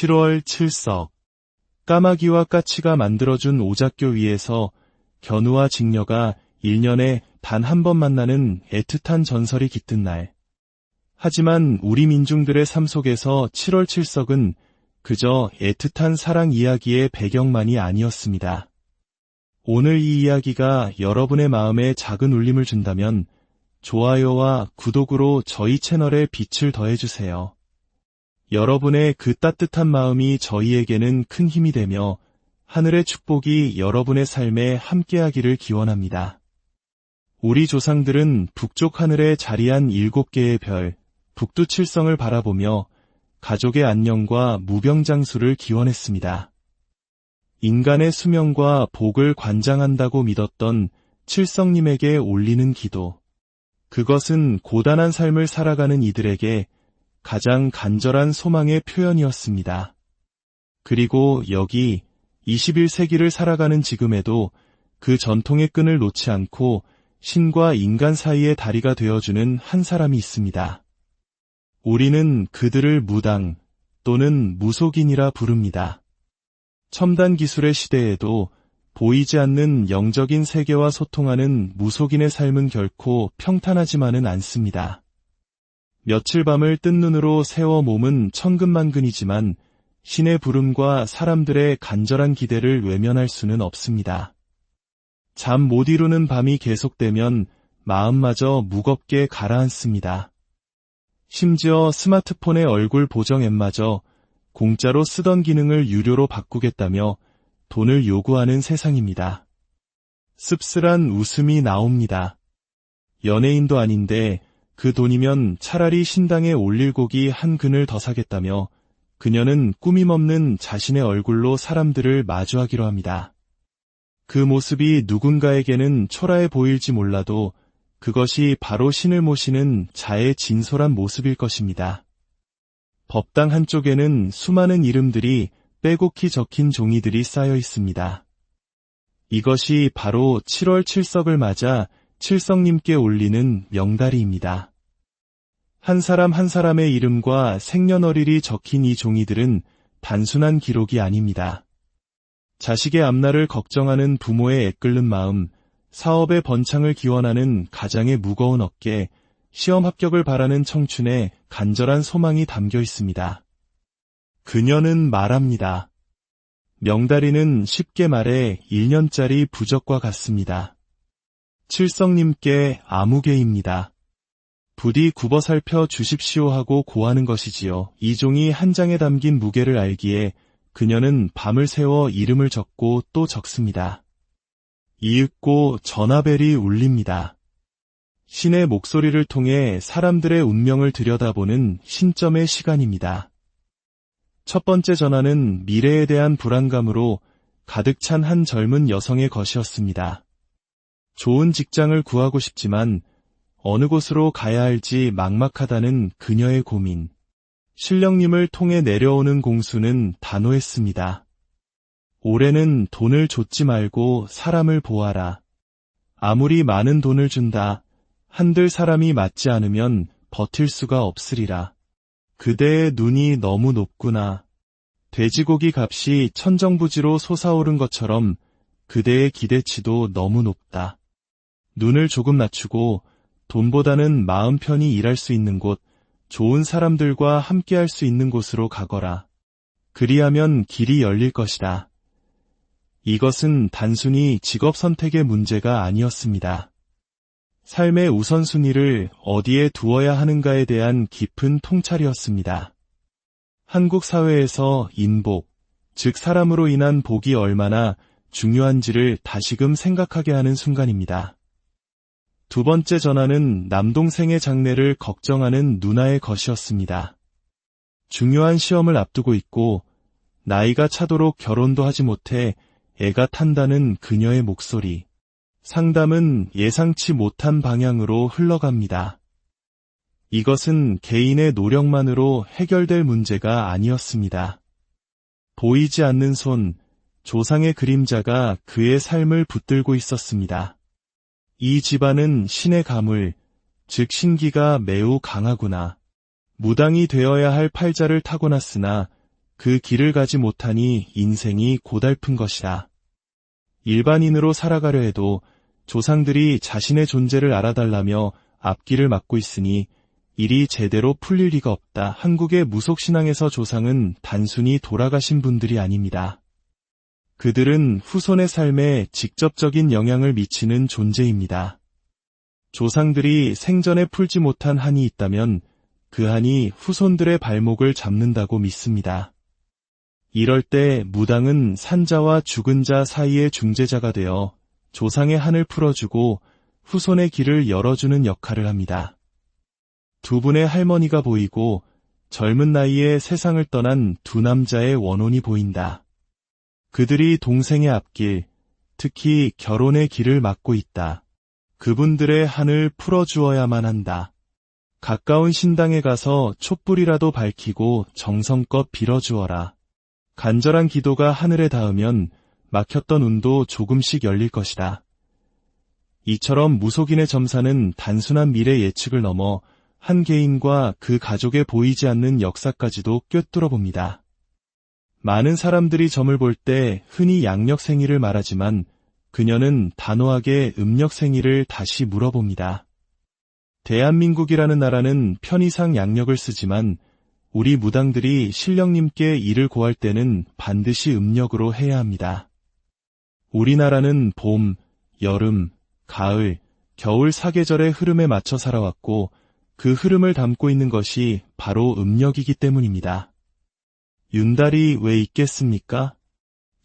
7월 칠석. 까마귀와 까치가 만들어준 오작교 위에서 견우와 직녀가 1년에 단 한 번 만나는 애틋한 전설이 깃든 날. 하지만 우리 민중들의 삶 속에서 7월 칠석은 그저 애틋한 사랑 이야기의 배경만이 아니었습니다. 오늘 이 이야기가 여러분의 마음에 작은 울림을 준다면 좋아요와 구독으로 저희 채널에 빛을 더해주세요. 여러분의 그 따뜻한 마음이 저희에게는 큰 힘이 되며 하늘의 축복이 여러분의 삶에 함께하기를 기원합니다. 우리 조상들은 북쪽 하늘에 자리한 7개의 별, 북두칠성을 바라보며 가족의 안녕과 무병장수를 기원했습니다. 인간의 수명과 복을 관장한다고 믿었던 칠성님에게 올리는 기도. 그것은 고단한 삶을 살아가는 이들에게 가장 간절한 소망의 표현이었습니다. 그리고 여기 21세기를 살아가는 지금에도 그 전통의 끈을 놓지 않고 신과 인간 사이의 다리가 되어주는 한 사람이 있습니다. 우리는 그들을 무당 또는 무속인이라 부릅니다. 첨단 기술의 시대에도 보이지 않는 영적인 세계와 소통하는 무속인의 삶은 결코 평탄하지만은 않습니다. 며칠 밤을 뜬 눈으로 세워 몸은 천근만근이지만 신의 부름과 사람들의 간절한 기대를 외면할 수는 없습니다. 잠 못 이루는 밤이 계속되면 마음마저 무겁게 가라앉습니다. 심지어 스마트폰의 얼굴 보정 앱마저 공짜로 쓰던 기능을 유료로 바꾸겠다며 돈을 요구하는 세상입니다. 씁쓸한 웃음이 나옵니다. 연예인도 아닌데 그 돈이면 차라리 신당에 올릴 고기 한 근을 더 사겠다며 그녀는 꾸밈없는 자신의 얼굴로 사람들을 마주하기로 합니다. 그 모습이 누군가에게는 초라해 보일지 몰라도 그것이 바로 신을 모시는 자의 진솔한 모습일 것입니다. 법당 한쪽에는 수많은 이름들이 빼곡히 적힌 종이들이 쌓여 있습니다. 이것이 바로 7월 칠석을 맞아 칠성님께 올리는 명다리입니다. 한 사람 한 사람의 이름과 생년월일이 적힌 이 종이들은 단순한 기록이 아닙니다. 자식의 앞날을 걱정하는 부모의 애끓는 마음, 사업의 번창을 기원하는 가장의 무거운 어깨, 시험 합격을 바라는 청춘의 간절한 소망이 담겨 있습니다. 그녀는 말합니다. 명다리는 쉽게 말해 1년짜리 부적과 같습니다. 칠성님께 아무개입니다. 부디 굽어 살펴 주십시오 하고 고하는 것이지요. 이 종이 한 장에 담긴 무게를 알기에 그녀는 밤을 새워 이름을 적고 또 적습니다. 이윽고 전화벨이 울립니다. 신의 목소리를 통해 사람들의 운명을 들여다보는 신점의 시간입니다. 첫 번째 전화는 미래에 대한 불안감으로 가득 찬 한 젊은 여성의 것이었습니다. 좋은 직장을 구하고 싶지만 어느 곳으로 가야 할지 막막하다는 그녀의 고민. 신령님을 통해 내려오는 공수는 단호했습니다. 올해는 돈을 좇지 말고 사람을 보아라. 아무리 많은 돈을 준다. 한들 사람이 맞지 않으면 버틸 수가 없으리라. 그대의 눈이 너무 높구나. 돼지고기 값이 천정부지로 솟아오른 것처럼 그대의 기대치도 너무 높다. 눈을 조금 낮추고 돈보다는 마음 편히 일할 수 있는 곳, 좋은 사람들과 함께할 수 있는 곳으로 가거라. 그리하면 길이 열릴 것이다. 이것은 단순히 직업 선택의 문제가 아니었습니다. 삶의 우선순위를 어디에 두어야 하는가에 대한 깊은 통찰이었습니다. 한국 사회에서 인복, 즉 사람으로 인한 복이 얼마나 중요한지를 다시금 생각하게 하는 순간입니다. 두 번째 전화는 남동생의 장래를 걱정하는 누나의 것이었습니다. 중요한 시험을 앞두고 있고 나이가 차도록 결혼도 하지 못해 애가 탄다는 그녀의 목소리. 상담은 예상치 못한 방향으로 흘러갑니다. 이것은 개인의 노력만으로 해결될 문제가 아니었습니다. 보이지 않는 손, 조상의 그림자가 그의 삶을 붙들고 있었습니다. 이 집안은 신의 가물, 즉 신기가 매우 강하구나. 무당이 되어야 할 팔자를 타고났으나 그 길을 가지 못하니 인생이 고달픈 것이다. 일반인으로 살아가려 해도 조상들이 자신의 존재를 알아달라며 앞길을 막고 있으니 일이 제대로 풀릴 리가 없다. 한국의 무속신앙에서 조상은 단순히 돌아가신 분들이 아닙니다. 그들은 후손의 삶에 직접적인 영향을 미치는 존재입니다. 조상들이 생전에 풀지 못한 한이 있다면 그 한이 후손들의 발목을 잡는다고 믿습니다. 이럴 때 무당은 산자와 죽은 자 사이의 중재자가 되어 조상의 한을 풀어주고 후손의 길을 열어주는 역할을 합니다. 두 분의 할머니가 보이고 젊은 나이에 세상을 떠난 두 남자의 원혼이 보인다. 그들이 동생의 앞길, 특히 결혼의 길을 막고 있다. 그분들의 한을 풀어주어야만 한다. 가까운 신당에 가서 촛불이라도 밝히고 정성껏 빌어주어라. 간절한 기도가 하늘에 닿으면 막혔던 운도 조금씩 열릴 것이다. 이처럼 무속인의 점사는 단순한 미래 예측을 넘어 한 개인과 그 가족에 보이지 않는 역사까지도 꿰뚫어 봅니다. 많은 사람들이 점을 볼 때 흔히 양력생일을 말하지만 그녀는 단호하게 음력생일을 다시 물어봅니다. 대한민국이라는 나라는 편의상 양력을 쓰지만 우리 무당들이 신령님께 일을 고할 때는 반드시 음력으로 해야 합니다. 우리나라는 봄, 여름, 가을, 겨울 사계절의 흐름에 맞춰 살아왔고 그 흐름을 담고 있는 것이 바로 음력이기 때문입니다. 윤달이 왜 있겠습니까?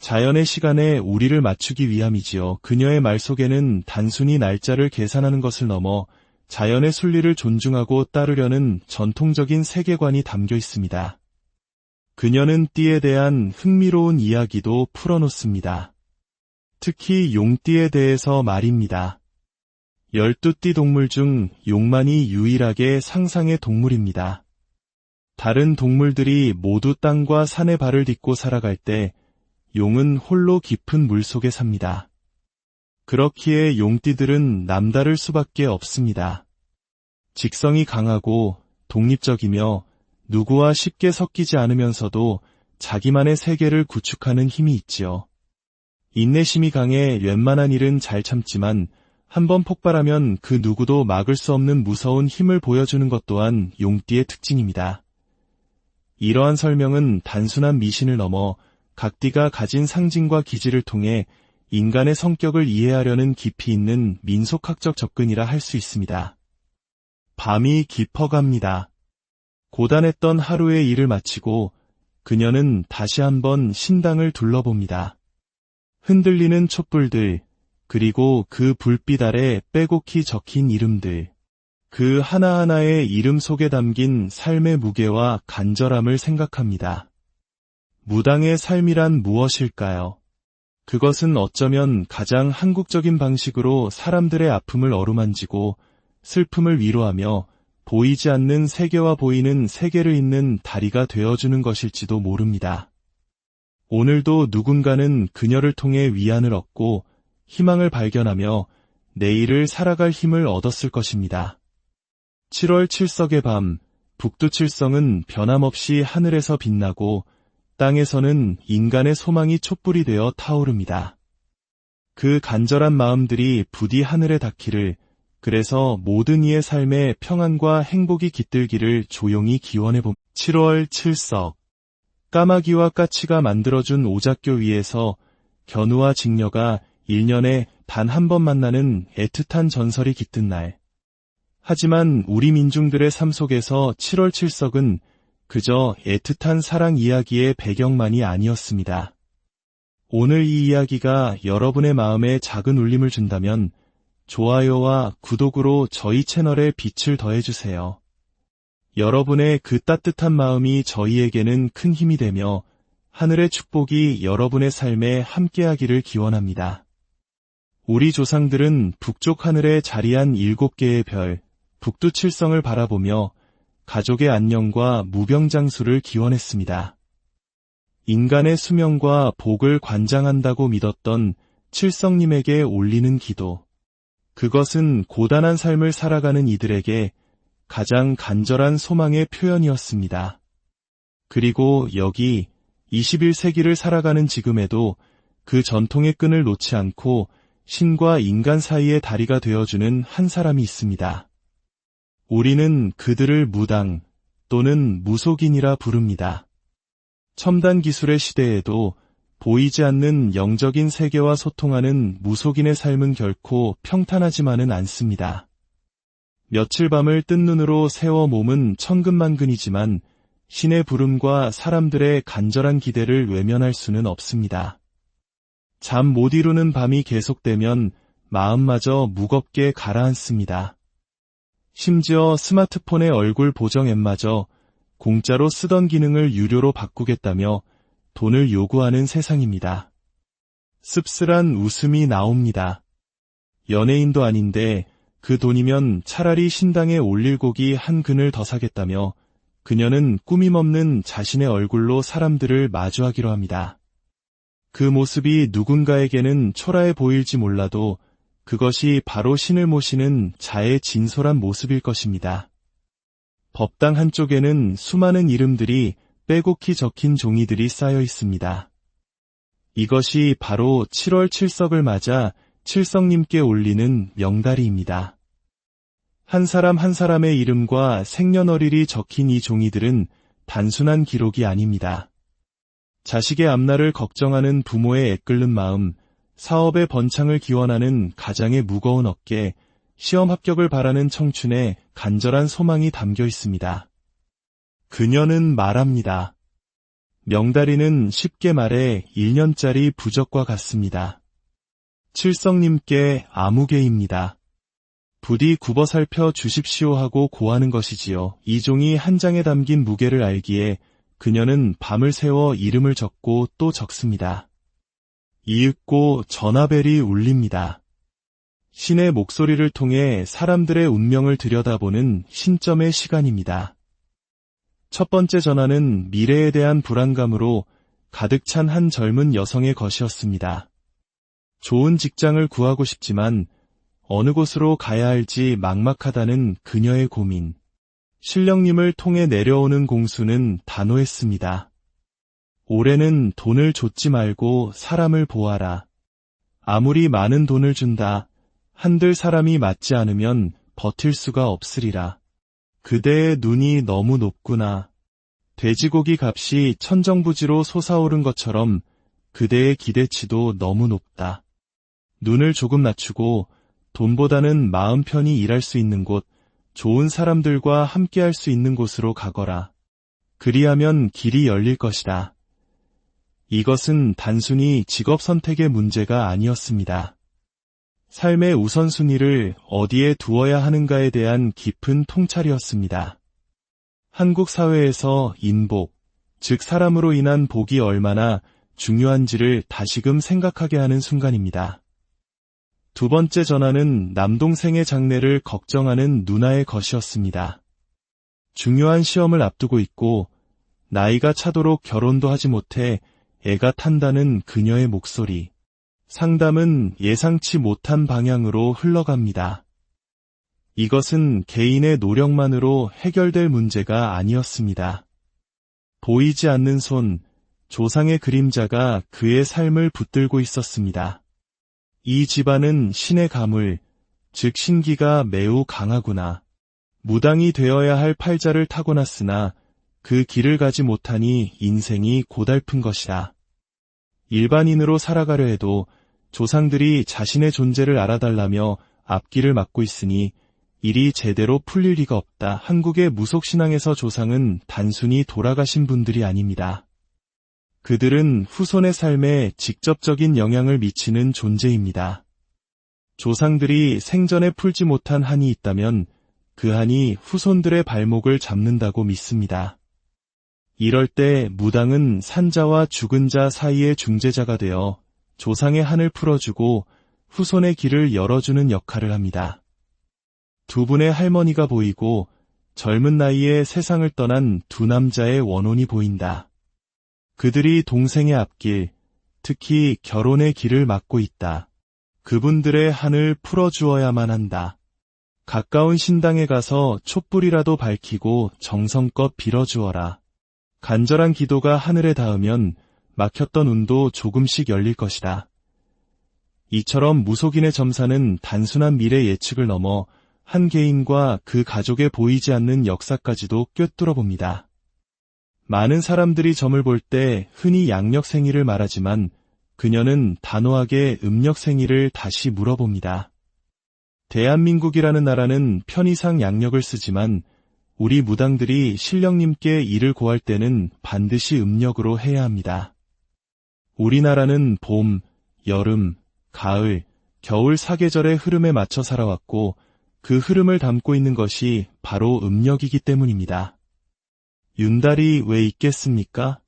자연의 시간에 우리를 맞추기 위함이지요. 그녀의 말 속에는 단순히 날짜를 계산하는 것을 넘어 자연의 순리를 존중하고 따르려는 전통적인 세계관이 담겨 있습니다. 그녀는 띠에 대한 흥미로운 이야기도 풀어놓습니다. 특히 용띠에 대해서 말입니다. 12띠 동물 중 용만이 유일하게 상상의 동물입니다. 다른 동물들이 모두 땅과 산에 발을 딛고 살아갈 때 용은 홀로 깊은 물속에 삽니다. 그렇기에 용띠들은 남다를 수밖에 없습니다. 직성이 강하고 독립적이며 누구와 쉽게 섞이지 않으면서도 자기만의 세계를 구축하는 힘이 있지요. 인내심이 강해 웬만한 일은 잘 참지만 한번 폭발하면 그 누구도 막을 수 없는 무서운 힘을 보여주는 것 또한 용띠의 특징입니다. 이러한 설명은 단순한 미신을 넘어 각 띠가 가진 상징과 기질을 통해 인간의 성격을 이해하려는 깊이 있는 민속학적 접근이라 할 수 있습니다. 밤이 깊어갑니다. 고단했던 하루의 일을 마치고 그녀는 다시 한번 신당을 둘러봅니다. 흔들리는 촛불들, 그리고 그 불빛 아래 빼곡히 적힌 이름들. 그 하나하나의 이름 속에 담긴 삶의 무게와 간절함을 생각합니다. 무당의 삶이란 무엇일까요? 그것은 어쩌면 가장 한국적인 방식으로 사람들의 아픔을 어루만지고 슬픔을 위로하며 보이지 않는 세계와 보이는 세계를 잇는 다리가 되어주는 것일지도 모릅니다. 오늘도 누군가는 그녀를 통해 위안을 얻고 희망을 발견하며 내일을 살아갈 힘을 얻었을 것입니다. 7월 칠석의 밤, 북두칠성은 변함없이 하늘에서 빛나고 땅에서는 인간의 소망이 촛불이 되어 타오릅니다. 그 간절한 마음들이 부디 하늘에 닿기를, 그래서 모든 이의 삶에 평안과 행복이 깃들기를 조용히 기원해봅니다. 7월 칠석. 까마귀와 까치가 만들어준 오작교 위에서 견우와 직녀가 1년에 단 한 번 만나는 애틋한 전설이 깃든 날. 하지만 우리 민중들의 삶 속에서 7월 칠석은 그저 애틋한 사랑 이야기의 배경만이 아니었습니다. 오늘 이 이야기가 여러분의 마음에 작은 울림을 준다면 좋아요와 구독으로 저희 채널에 빛을 더해주세요. 여러분의 그 따뜻한 마음이 저희에게는 큰 힘이 되며 하늘의 축복이 여러분의 삶에 함께하기를 기원합니다. 우리 조상들은 북쪽 하늘에 자리한 7개의 별, 북두칠성을 바라보며 가족의 안녕과 무병장수를 기원했습니다. 인간의 수명과 복을 관장한다고 믿었던 칠성님에게 올리는 기도. 그것은 고단한 삶을 살아가는 이들에게 가장 간절한 소망의 표현이었습니다. 그리고 여기 21세기를 살아가는 지금에도 그 전통의 끈을 놓지 않고 신과 인간 사이의 다리가 되어주는 한 사람이 있습니다. 우리는 그들을 무당 또는 무속인이라 부릅니다. 첨단 기술의 시대에도 보이지 않는 영적인 세계와 소통하는 무속인의 삶은 결코 평탄하지만은 않습니다. 며칠 밤을 뜬 눈으로 세워 몸은 천근만근이지만 신의 부름과 사람들의 간절한 기대를 외면할 수는 없습니다. 잠 못 이루는 밤이 계속되면 마음마저 무겁게 가라앉습니다. 심지어 스마트폰의 얼굴 보정 앱마저 공짜로 쓰던 기능을 유료로 바꾸겠다며 돈을 요구하는 세상입니다. 씁쓸한 웃음이 나옵니다. 연예인도 아닌데 그 돈이면 차라리 신당에 올릴 고기 한 근을 더 사겠다며 그녀는 꾸밈없는 자신의 얼굴로 사람들을 마주하기로 합니다. 그 모습이 누군가에게는 초라해 보일지 몰라도 그것이 바로 신을 모시는 자의 진솔한 모습일 것입니다. 법당 한쪽에는 수많은 이름들이 빼곡히 적힌 종이들이 쌓여 있습니다. 이것이 바로 7월 7석을 맞아 칠성님께 올리는 명다리입니다. 한 사람 한 사람의 이름과 생년월일이 적힌 이 종이들은 단순한 기록이 아닙니다. 자식의 앞날을 걱정하는 부모의 애끓는 마음, 사업의 번창을 기원하는 가장의 무거운 어깨, 시험 합격을 바라는 청춘의 간절한 소망이 담겨 있습니다. 그녀는 말합니다. 명다리는 쉽게 말해 1년짜리 부적과 같습니다. 칠성님께 아무개입니다. 부디 굽어 살펴 주십시오 하고 고하는 것이지요. 이 종이 한 장에 담긴 무게를 알기에 그녀는 밤을 새워 이름을 적고 또 적습니다. 이윽고 전화벨이 울립니다. 신의 목소리를 통해 사람들의 운명을 들여다보는 신점의 시간입니다. 첫 번째 전화는 미래에 대한 불안감으로 가득 찬 한 젊은 여성의 것이었습니다. 좋은 직장을 구하고 싶지만 어느 곳으로 가야 할지 막막하다는 그녀의 고민. 신령님을 통해 내려오는 공수는 단호했습니다. 올해는 돈을 좇지 말고 사람을 보아라. 아무리 많은 돈을 준다. 한들 사람이 맞지 않으면 버틸 수가 없으리라. 그대의 눈이 너무 높구나. 돼지고기 값이 천정부지로 솟아오른 것처럼 그대의 기대치도 너무 높다. 눈을 조금 낮추고 돈보다는 마음 편히 일할 수 있는 곳, 좋은 사람들과 함께할 수 있는 곳으로 가거라. 그리하면 길이 열릴 것이다. 이것은 단순히 직업 선택의 문제가 아니었습니다. 삶의 우선순위를 어디에 두어야 하는가에 대한 깊은 통찰이었습니다. 한국 사회에서 인복, 즉 사람으로 인한 복이 얼마나 중요한지를 다시금 생각하게 하는 순간입니다. 두 번째 전화는 남동생의 장래를 걱정하는 누나의 것이었습니다. 중요한 시험을 앞두고 있고 나이가 차도록 결혼도 하지 못해 애가 탄다는 그녀의 목소리. 상담은 예상치 못한 방향으로 흘러갑니다. 이것은 개인의 노력만으로 해결될 문제가 아니었습니다. 보이지 않는 손, 조상의 그림자가 그의 삶을 붙들고 있었습니다. 이 집안은 신의 가물, 즉 신기가 매우 강하구나. 무당이 되어야 할 팔자를 타고났으나 그 길을 가지 못하니 인생이 고달픈 것이다. 일반인으로 살아가려 해도 조상들이 자신의 존재를 알아달라며 앞길을 막고 있으니 일이 제대로 풀릴 리가 없다. 한국의 무속신앙에서 조상은 단순히 돌아가신 분들이 아닙니다. 그들은 후손의 삶에 직접적인 영향을 미치는 존재입니다. 조상들이 생전에 풀지 못한 한이 있다면 그 한이 후손들의 발목을 잡는다고 믿습니다. 이럴 때 무당은 산자와 죽은 자 사이의 중재자가 되어 조상의 한을 풀어주고 후손의 길을 열어주는 역할을 합니다. 두 분의 할머니가 보이고 젊은 나이에 세상을 떠난 두 남자의 원혼이 보인다. 그들이 동생의 앞길, 특히 결혼의 길을 막고 있다. 그분들의 한을 풀어주어야만 한다. 가까운 신당에 가서 촛불이라도 밝히고 정성껏 빌어주어라. 간절한 기도가 하늘에 닿으면 막혔던 운도 조금씩 열릴 것이다. 이처럼 무속인의 점사는 단순한 미래 예측을 넘어 한 개인과 그 가족에 보이지 않는 역사까지도 꿰뚫어 봅니다. 많은 사람들이 점을 볼 때 흔히 양력생일을 말하지만 그녀는 단호하게 음력생일을 다시 물어봅니다. 대한민국이라는 나라는 편의상 양력을 쓰지만 우리 무당들이 신령님께 일을 고할 때는 반드시 음력으로 해야 합니다. 우리나라는 봄, 여름, 가을, 겨울 사계절의 흐름에 맞춰 살아왔고 그 흐름을 담고 있는 것이 바로 음력이기 때문입니다. 윤달이 왜 있겠습니까?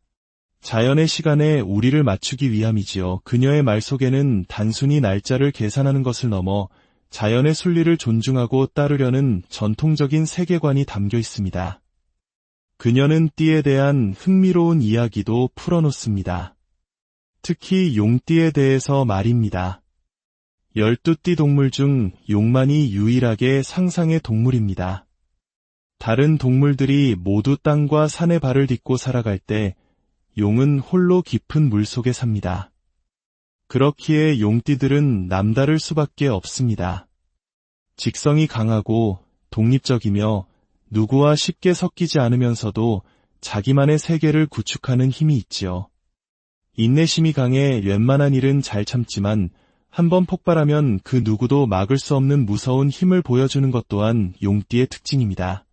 자연의 시간에 우리를 맞추기 위함이지요. 그녀의 말 속에는 단순히 날짜를 계산하는 것을 넘어 자연의 순리를 존중하고 따르려는 전통적인 세계관이 담겨 있습니다. 그녀는 띠에 대한 흥미로운 이야기도 풀어놓습니다. 특히 용띠에 대해서 말입니다. 12띠 동물 중 용만이 유일하게 상상의 동물입니다. 다른 동물들이 모두 땅과 산에 발을 딛고 살아갈 때 용은 홀로 깊은 물속에 삽니다. 그렇기에 용띠들은 남다를 수밖에 없습니다. 직성이 강하고 독립적이며 누구와 쉽게 섞이지 않으면서도 자기만의 세계를 구축하는 힘이 있지요. 인내심이 강해 웬만한 일은 잘 참지만 한번 폭발하면 그 누구도 막을 수 없는 무서운 힘을 보여주는 것 또한 용띠의 특징입니다.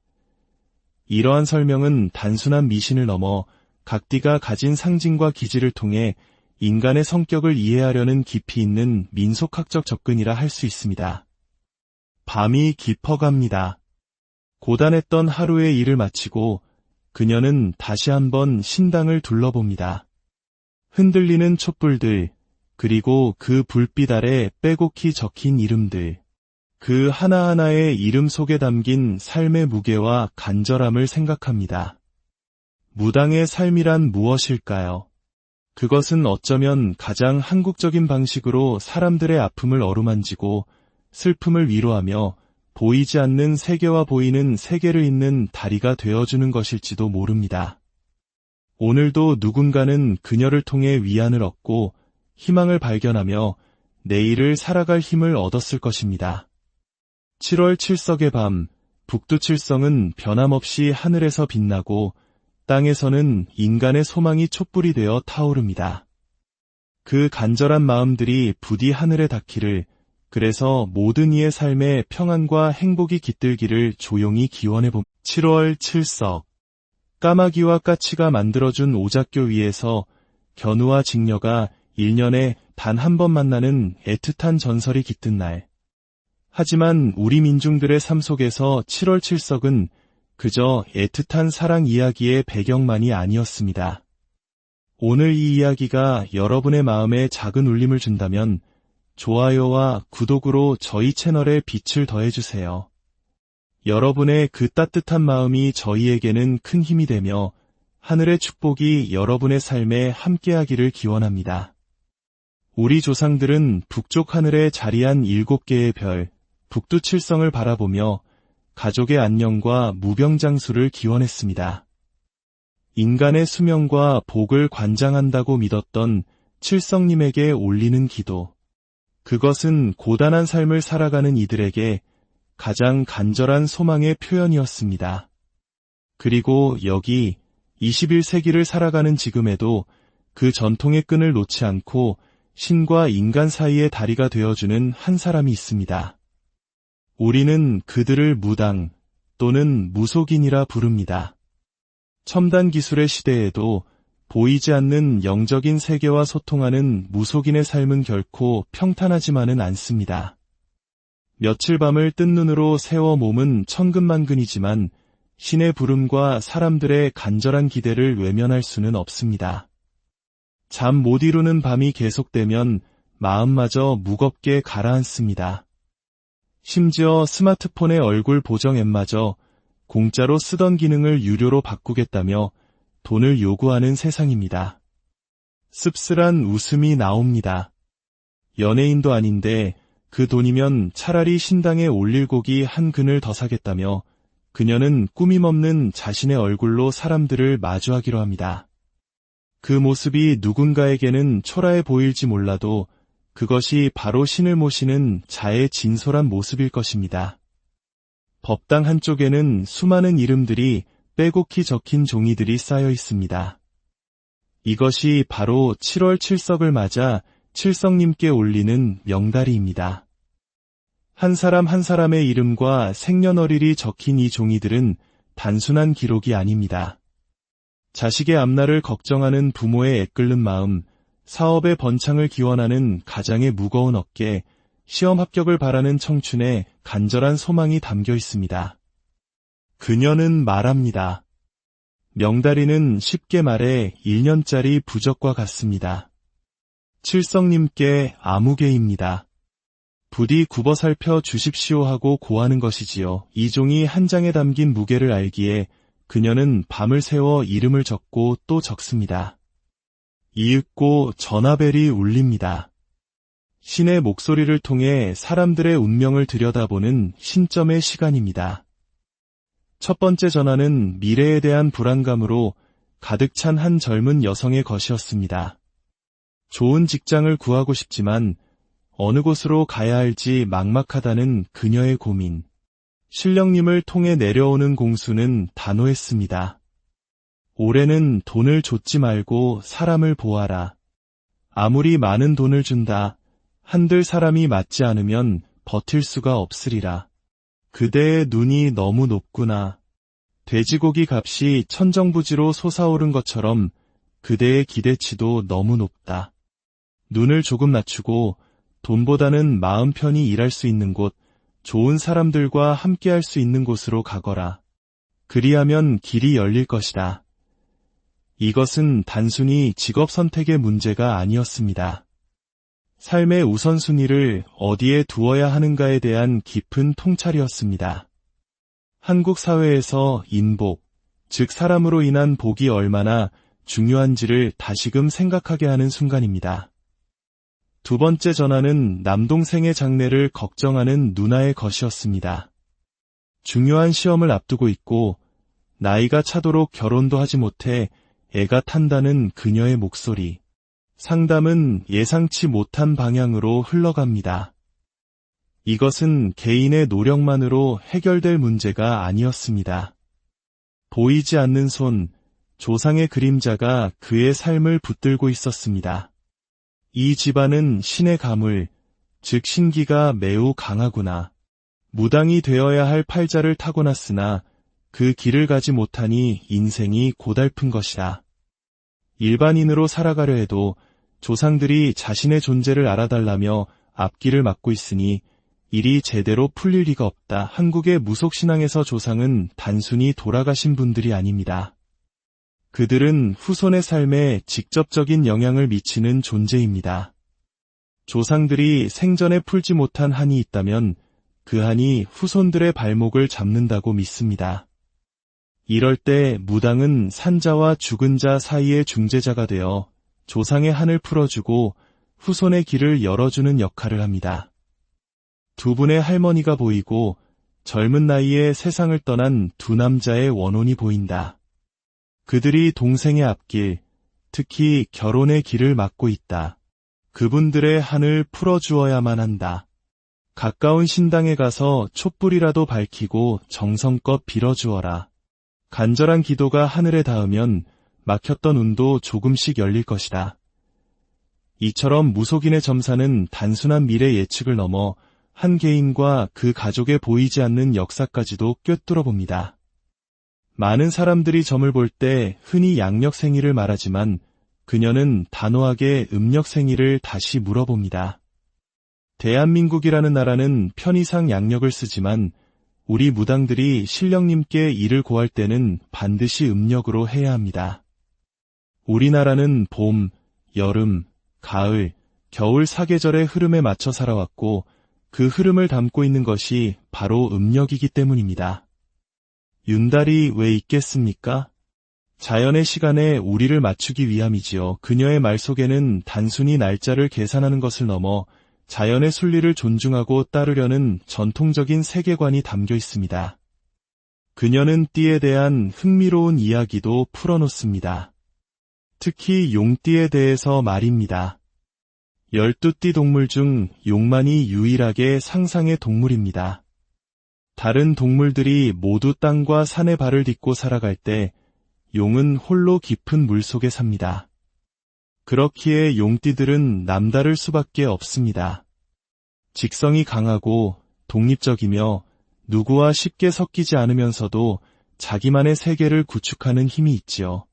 이러한 설명은 단순한 미신을 넘어 각 띠가 가진 상징과 기질을 통해 인간의 성격을 이해하려는 깊이 있는 민속학적 접근이라 할 수 있습니다. 밤이 깊어갑니다. 고단했던 하루의 일을 마치고 그녀는 다시 한번 신당을 둘러봅니다. 흔들리는 촛불들, 그리고 그 불빛 아래 빼곡히 적힌 이름들, 그 하나하나의 이름 속에 담긴 삶의 무게와 간절함을 생각합니다. 무당의 삶이란 무엇일까요? 그것은 어쩌면 가장 한국적인 방식으로 사람들의 아픔을 어루만지고 슬픔을 위로하며 보이지 않는 세계와 보이는 세계를 잇는 다리가 되어주는 것일지도 모릅니다. 오늘도 누군가는 그녀를 통해 위안을 얻고 희망을 발견하며 내일을 살아갈 힘을 얻었을 것입니다. 7월 칠석의 밤, 북두칠성은 변함없이 하늘에서 빛나고 땅에서는 인간의 소망이 촛불이 되어 타오릅니다. 그 간절한 마음들이 부디 하늘에 닿기를, 그래서 모든 이의 삶에 평안과 행복이 깃들기를 조용히 기원해봅니다. 7월 칠석, 까마귀와 까치가 만들어준 오작교 위에서 견우와 직녀가 1년에 단 한 번 만나는 애틋한 전설이 깃든 날. 하지만 우리 민중들의 삶 속에서 7월 칠석은 그저 애틋한 사랑 이야기의 배경만이 아니었습니다. 오늘 이 이야기가 여러분의 마음에 작은 울림을 준다면 좋아요와 구독으로 저희 채널에 빛을 더해주세요. 여러분의 그 따뜻한 마음이 저희에게는 큰 힘이 되며 하늘의 축복이 여러분의 삶에 함께하기를 기원합니다. 우리 조상들은 북쪽 하늘에 자리한 7개의 별, 북두칠성을 바라보며 가족의 안녕과 무병장수를 기원했습니다. 인간의 수명과 복을 관장한다고 믿었던 칠성님에게 올리는 기도. 그것은 고단한 삶을 살아가는 이들에게 가장 간절한 소망의 표현이었습니다. 그리고 여기 21세기를 살아가는 지금에도 그 전통의 끈을 놓지 않고 신과 인간 사이의 다리가 되어주는 한 사람이 있습니다. 우리는 그들을 무당 또는 무속인이라 부릅니다. 첨단 기술의 시대에도 보이지 않는 영적인 세계와 소통하는 무속인의 삶은 결코 평탄하지만은 않습니다. 며칠 밤을 뜬 눈으로 세워 몸은 천근만근이지만 신의 부름과 사람들의 간절한 기대를 외면할 수는 없습니다. 잠 못 이루는 밤이 계속되면 마음마저 무겁게 가라앉습니다. 심지어 스마트폰의 얼굴 보정 앱마저 공짜로 쓰던 기능을 유료로 바꾸겠다며 돈을 요구하는 세상입니다. 씁쓸한 웃음이 나옵니다. 연예인도 아닌데 그 돈이면 차라리 신당에 올릴 고기 한 근을 더 사겠다며 그녀는 꾸밈없는 자신의 얼굴로 사람들을 마주하기로 합니다. 그 모습이 누군가에게는 초라해 보일지 몰라도 그것이 바로 신을 모시는 자의 진솔한 모습일 것입니다. 법당 한쪽에는 수많은 이름들이 빼곡히 적힌 종이들이 쌓여 있습니다. 이것이 바로 7월 7석을 맞아 칠성님께 올리는 명다리입니다. 한 사람 한 사람의 이름과 생년월일이 적힌 이 종이들은 단순한 기록이 아닙니다. 자식의 앞날을 걱정하는 부모의 애끓는 마음, 사업의 번창을 기원하는 가장의 무거운 어깨, 시험 합격을 바라는 청춘의 간절한 소망이 담겨 있습니다. 그녀는 말합니다. 명다리는 쉽게 말해 1년짜리 부적과 같습니다. 칠성님께 아무개입니다. 부디 굽어 살펴 주십시오 하고 고하는 것이지요. 이 종이 한 장에 담긴 무게를 알기에 그녀는 밤을 새워 이름을 적고 또 적습니다. 이윽고 전화벨이 울립니다. 신의 목소리를 통해 사람들의 운명을 들여다보는 신점의 시간입니다. 첫 번째 전화는 미래에 대한 불안감으로 가득 찬 한 젊은 여성의 것이었습니다. 좋은 직장을 구하고 싶지만 어느 곳으로 가야 할지 막막하다는 그녀의 고민. 신령님을 통해 내려오는 공수는 단호했습니다. 올해는 돈을 좇지 말고 사람을 보아라. 아무리 많은 돈을 준다 한들 사람이 맞지 않으면 버틸 수가 없으리라. 그대의 눈이 너무 높구나. 돼지고기 값이 천정부지로 솟아오른 것처럼 그대의 기대치도 너무 높다. 눈을 조금 낮추고 돈보다는 마음 편히 일할 수 있는 곳, 좋은 사람들과 함께할 수 있는 곳으로 가거라. 그리하면 길이 열릴 것이다. 이것은 단순히 직업 선택의 문제가 아니었습니다. 삶의 우선순위를 어디에 두어야 하는가에 대한 깊은 통찰이었습니다. 한국 사회에서 인복, 즉 사람으로 인한 복이 얼마나 중요한지를 다시금 생각하게 하는 순간입니다. 두 번째 전화는 남동생의 장래를 걱정하는 누나의 것이었습니다. 중요한 시험을 앞두고 있고 나이가 차도록 결혼도 하지 못해 애가 탄다는 그녀의 목소리. 상담은 예상치 못한 방향으로 흘러갑니다. 이것은 개인의 노력만으로 해결될 문제가 아니었습니다. 보이지 않는 손, 조상의 그림자가 그의 삶을 붙들고 있었습니다. 이 집안은 신의 가물, 즉 신기가 매우 강하구나. 무당이 되어야 할 팔자를 타고났으나 그 길을 가지 못하니 인생이 고달픈 것이다. 일반인으로 살아가려 해도 조상들이 자신의 존재를 알아달라며 앞길을 막고 있으니 일이 제대로 풀릴 리가 없다. 한국의 무속신앙에서 조상은 단순히 돌아가신 분들이 아닙니다. 그들은 후손의 삶에 직접적인 영향을 미치는 존재입니다. 조상들이 생전에 풀지 못한 한이 있다면 그 한이 후손들의 발목을 잡는다고 믿습니다. 이럴 때 무당은 산자와 죽은 자 사이의 중재자가 되어 조상의 한을 풀어주고 후손의 길을 열어주는 역할을 합니다. 두 분의 할머니가 보이고 젊은 나이에 세상을 떠난 두 남자의 원혼이 보인다. 그들이 동생의 앞길, 특히 결혼의 길을 막고 있다. 그분들의 한을 풀어주어야만 한다. 가까운 신당에 가서 촛불이라도 밝히고 정성껏 빌어주어라. 간절한 기도가 하늘에 닿으면 막혔던 운도 조금씩 열릴 것이다. 이처럼 무속인의 점사는 단순한 미래 예측을 넘어 한 개인과 그 가족에 보이지 않는 역사까지도 꿰뚫어 봅니다. 많은 사람들이 점을 볼 때 흔히 양력생일을 말하지만 그녀는 단호하게 음력생일을 다시 물어봅니다. 대한민국이라는 나라는 편의상 양력을 쓰지만 우리 무당들이 신령님께 일을 고할 때는 반드시 음력으로 해야 합니다. 우리나라는 봄, 여름, 가을, 겨울 사계절의 흐름에 맞춰 살아왔고 그 흐름을 담고 있는 것이 바로 음력이기 때문입니다. 윤달이 왜 있겠습니까? 자연의 시간에 우리를 맞추기 위함이지요. 그녀의 말 속에는 단순히 날짜를 계산하는 것을 넘어 자연의 순리를 존중하고 따르려는 전통적인 세계관이 담겨 있습니다. 그녀는 띠에 대한 흥미로운 이야기도 풀어놓습니다. 특히 용띠에 대해서 말입니다. 12띠 동물 중 용만이 유일하게 상상의 동물입니다. 다른 동물들이 모두 땅과 산에 발을 딛고 살아갈 때 용은 홀로 깊은 물속에 삽니다. 그렇기에 용띠들은 남다를 수밖에 없습니다. 직성이 강하고 독립적이며 누구와 쉽게 섞이지 않으면서도 자기만의 세계를 구축하는 힘이 있지요.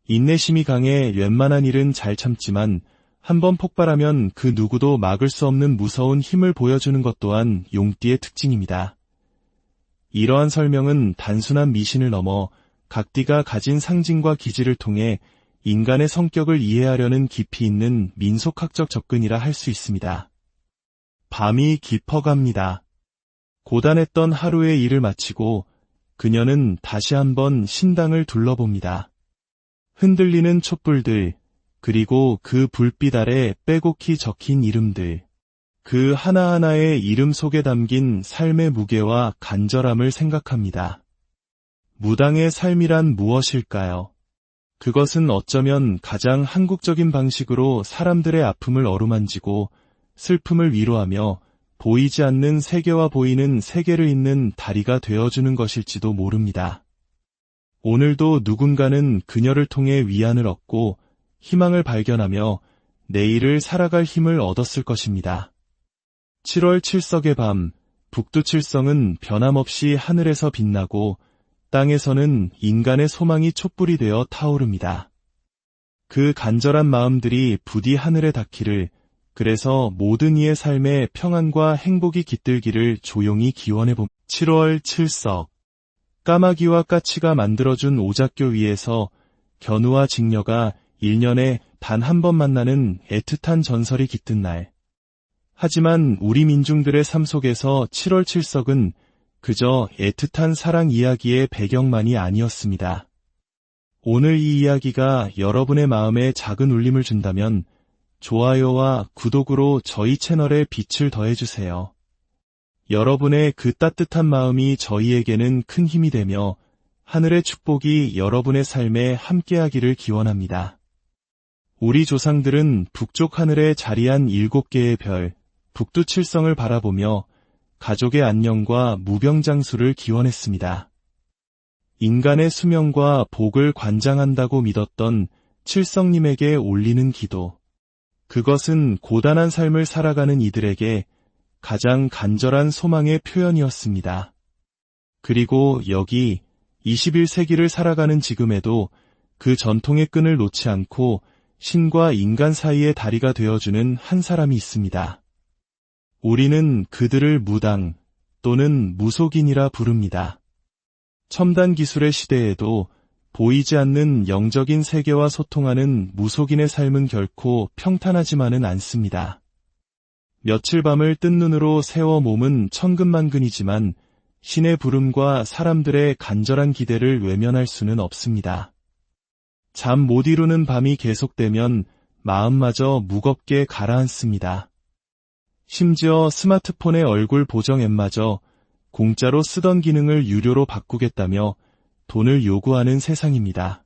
인내심이 강해 웬만한 일은 잘 참지만 한번 폭발하면 그 누구도 막을 수 없는 무서운 힘을 보여주는 것 또한 용띠의 특징입니다. 이러한 설명은 단순한 미신을 넘어 각 띠가 가진 상징과 기질을 통해 인간의 성격을 이해하려는 깊이 있는 민속학적 접근이라 할 수 있습니다. 밤이 깊어갑니다. 고단했던 하루의 일을 마치고 그녀는 다시 한번 신당을 둘러봅니다. 흔들리는 촛불들, 그리고 그 불빛 아래 빼곡히 적힌 이름들, 그 하나하나의 이름 속에 담긴 삶의 무게와 간절함을 생각합니다. 무당의 삶이란 무엇일까요? 그것은 어쩌면 가장 한국적인 방식으로 사람들의 아픔을 어루만지고 슬픔을 위로하며 보이지 않는 세계와 보이는 세계를 잇는 다리가 되어주는 것일지도 모릅니다. 오늘도 누군가는 그녀를 통해 위안을 얻고 희망을 발견하며 내일을 살아갈 힘을 얻었을 것입니다. 7월 칠석의 밤, 북두칠성은 변함없이 하늘에서 빛나고 땅에서는 인간의 소망이 촛불이 되어 타오릅니다. 그 간절한 마음들이 부디 하늘에 닿기를, 그래서 모든 이의 삶에 평안과 행복이 깃들기를 조용히 기원해봅니다. 7월 칠석. 까마귀와 까치가 만들어준 오작교 위에서 견우와 직녀가 1년에 단 한 번 만나는 애틋한 전설이 깃든 날. 하지만 우리 민중들의 삶 속에서 7월 칠석은 그저 애틋한 사랑 이야기의 배경만이 아니었습니다. 오늘 이 이야기가 여러분의 마음에 작은 울림을 준다면 좋아요와 구독으로 저희 채널에 빛을 더해주세요. 여러분의 그 따뜻한 마음이 저희에게는 큰 힘이 되며 하늘의 축복이 여러분의 삶에 함께하기를 기원합니다. 우리 조상들은 북쪽 하늘에 자리한 7개의 별, 북두칠성을 바라보며 가족의 안녕과 무병장수를 기원했습니다. 인간의 수명과 복을 관장한다고 믿었던 칠성님에게 올리는 기도. 그것은 고단한 삶을 살아가는 이들에게 가장 간절한 소망의 표현이었습니다. 그리고 여기 21세기를 살아가는 지금에도 그 전통의 끈을 놓지 않고 신과 인간 사이의 다리가 되어주는 한 사람이 있습니다. 우리는 그들을 무당 또는 무속인이라 부릅니다. 첨단 기술의 시대에도 보이지 않는 영적인 세계와 소통하는 무속인의 삶은 결코 평탄하지만은 않습니다. 며칠 밤을 뜬 눈으로 세워 몸은 천근만근이지만 신의 부름과 사람들의 간절한 기대를 외면할 수는 없습니다. 잠 못 이루는 밤이 계속되면 마음마저 무겁게 가라앉습니다. 심지어 스마트폰의 얼굴 보정 앱마저 공짜로 쓰던 기능을 유료로 바꾸겠다며 돈을 요구하는 세상입니다.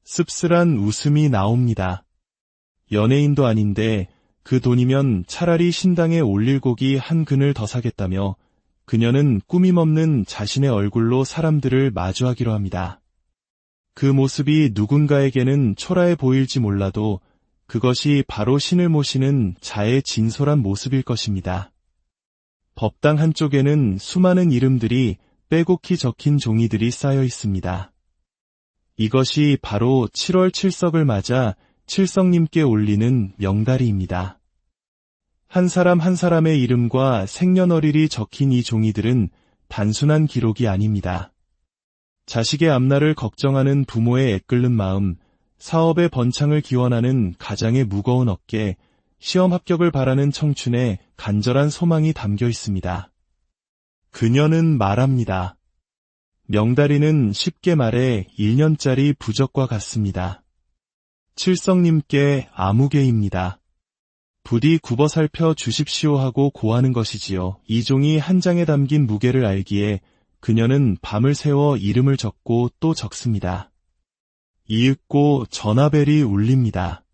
씁쓸한 웃음이 나옵니다. 연예인도 아닌데 그 돈이면 차라리 신당에 올릴 고기 한 근을 더 사겠다며 그녀는 꾸밈없는 자신의 얼굴로 사람들을 마주하기로 합니다. 그 모습이 누군가에게는 초라해 보일지 몰라도 그것이 바로 신을 모시는 자의 진솔한 모습일 것입니다. 법당 한쪽에는 수많은 이름들이 빼곡히 적힌 종이들이 쌓여 있습니다. 이것이 바로 7월 칠석을 맞아 칠성님께 올리는 명다리입니다. 한 사람 한 사람의 이름과 생년월일이 적힌 이 종이들은 단순한 기록이 아닙니다. 자식의 앞날을 걱정하는 부모의 애끓는 마음, 사업의 번창을 기원하는 가장의 무거운 어깨, 시험 합격을 바라는 청춘의 간절한 소망이 담겨 있습니다. 그녀는 말합니다. 명다리는 쉽게 말해 1년짜리 부적과 같습니다. 칠성님께 아무개입니다. 부디 굽어 살펴 주십시오 하고 고하는 것이지요. 이 종이 한 장에 담긴 무게를 알기에 그녀는 밤을 새워 이름을 적고 또 적습니다. 이윽고 전화벨이 울립니다.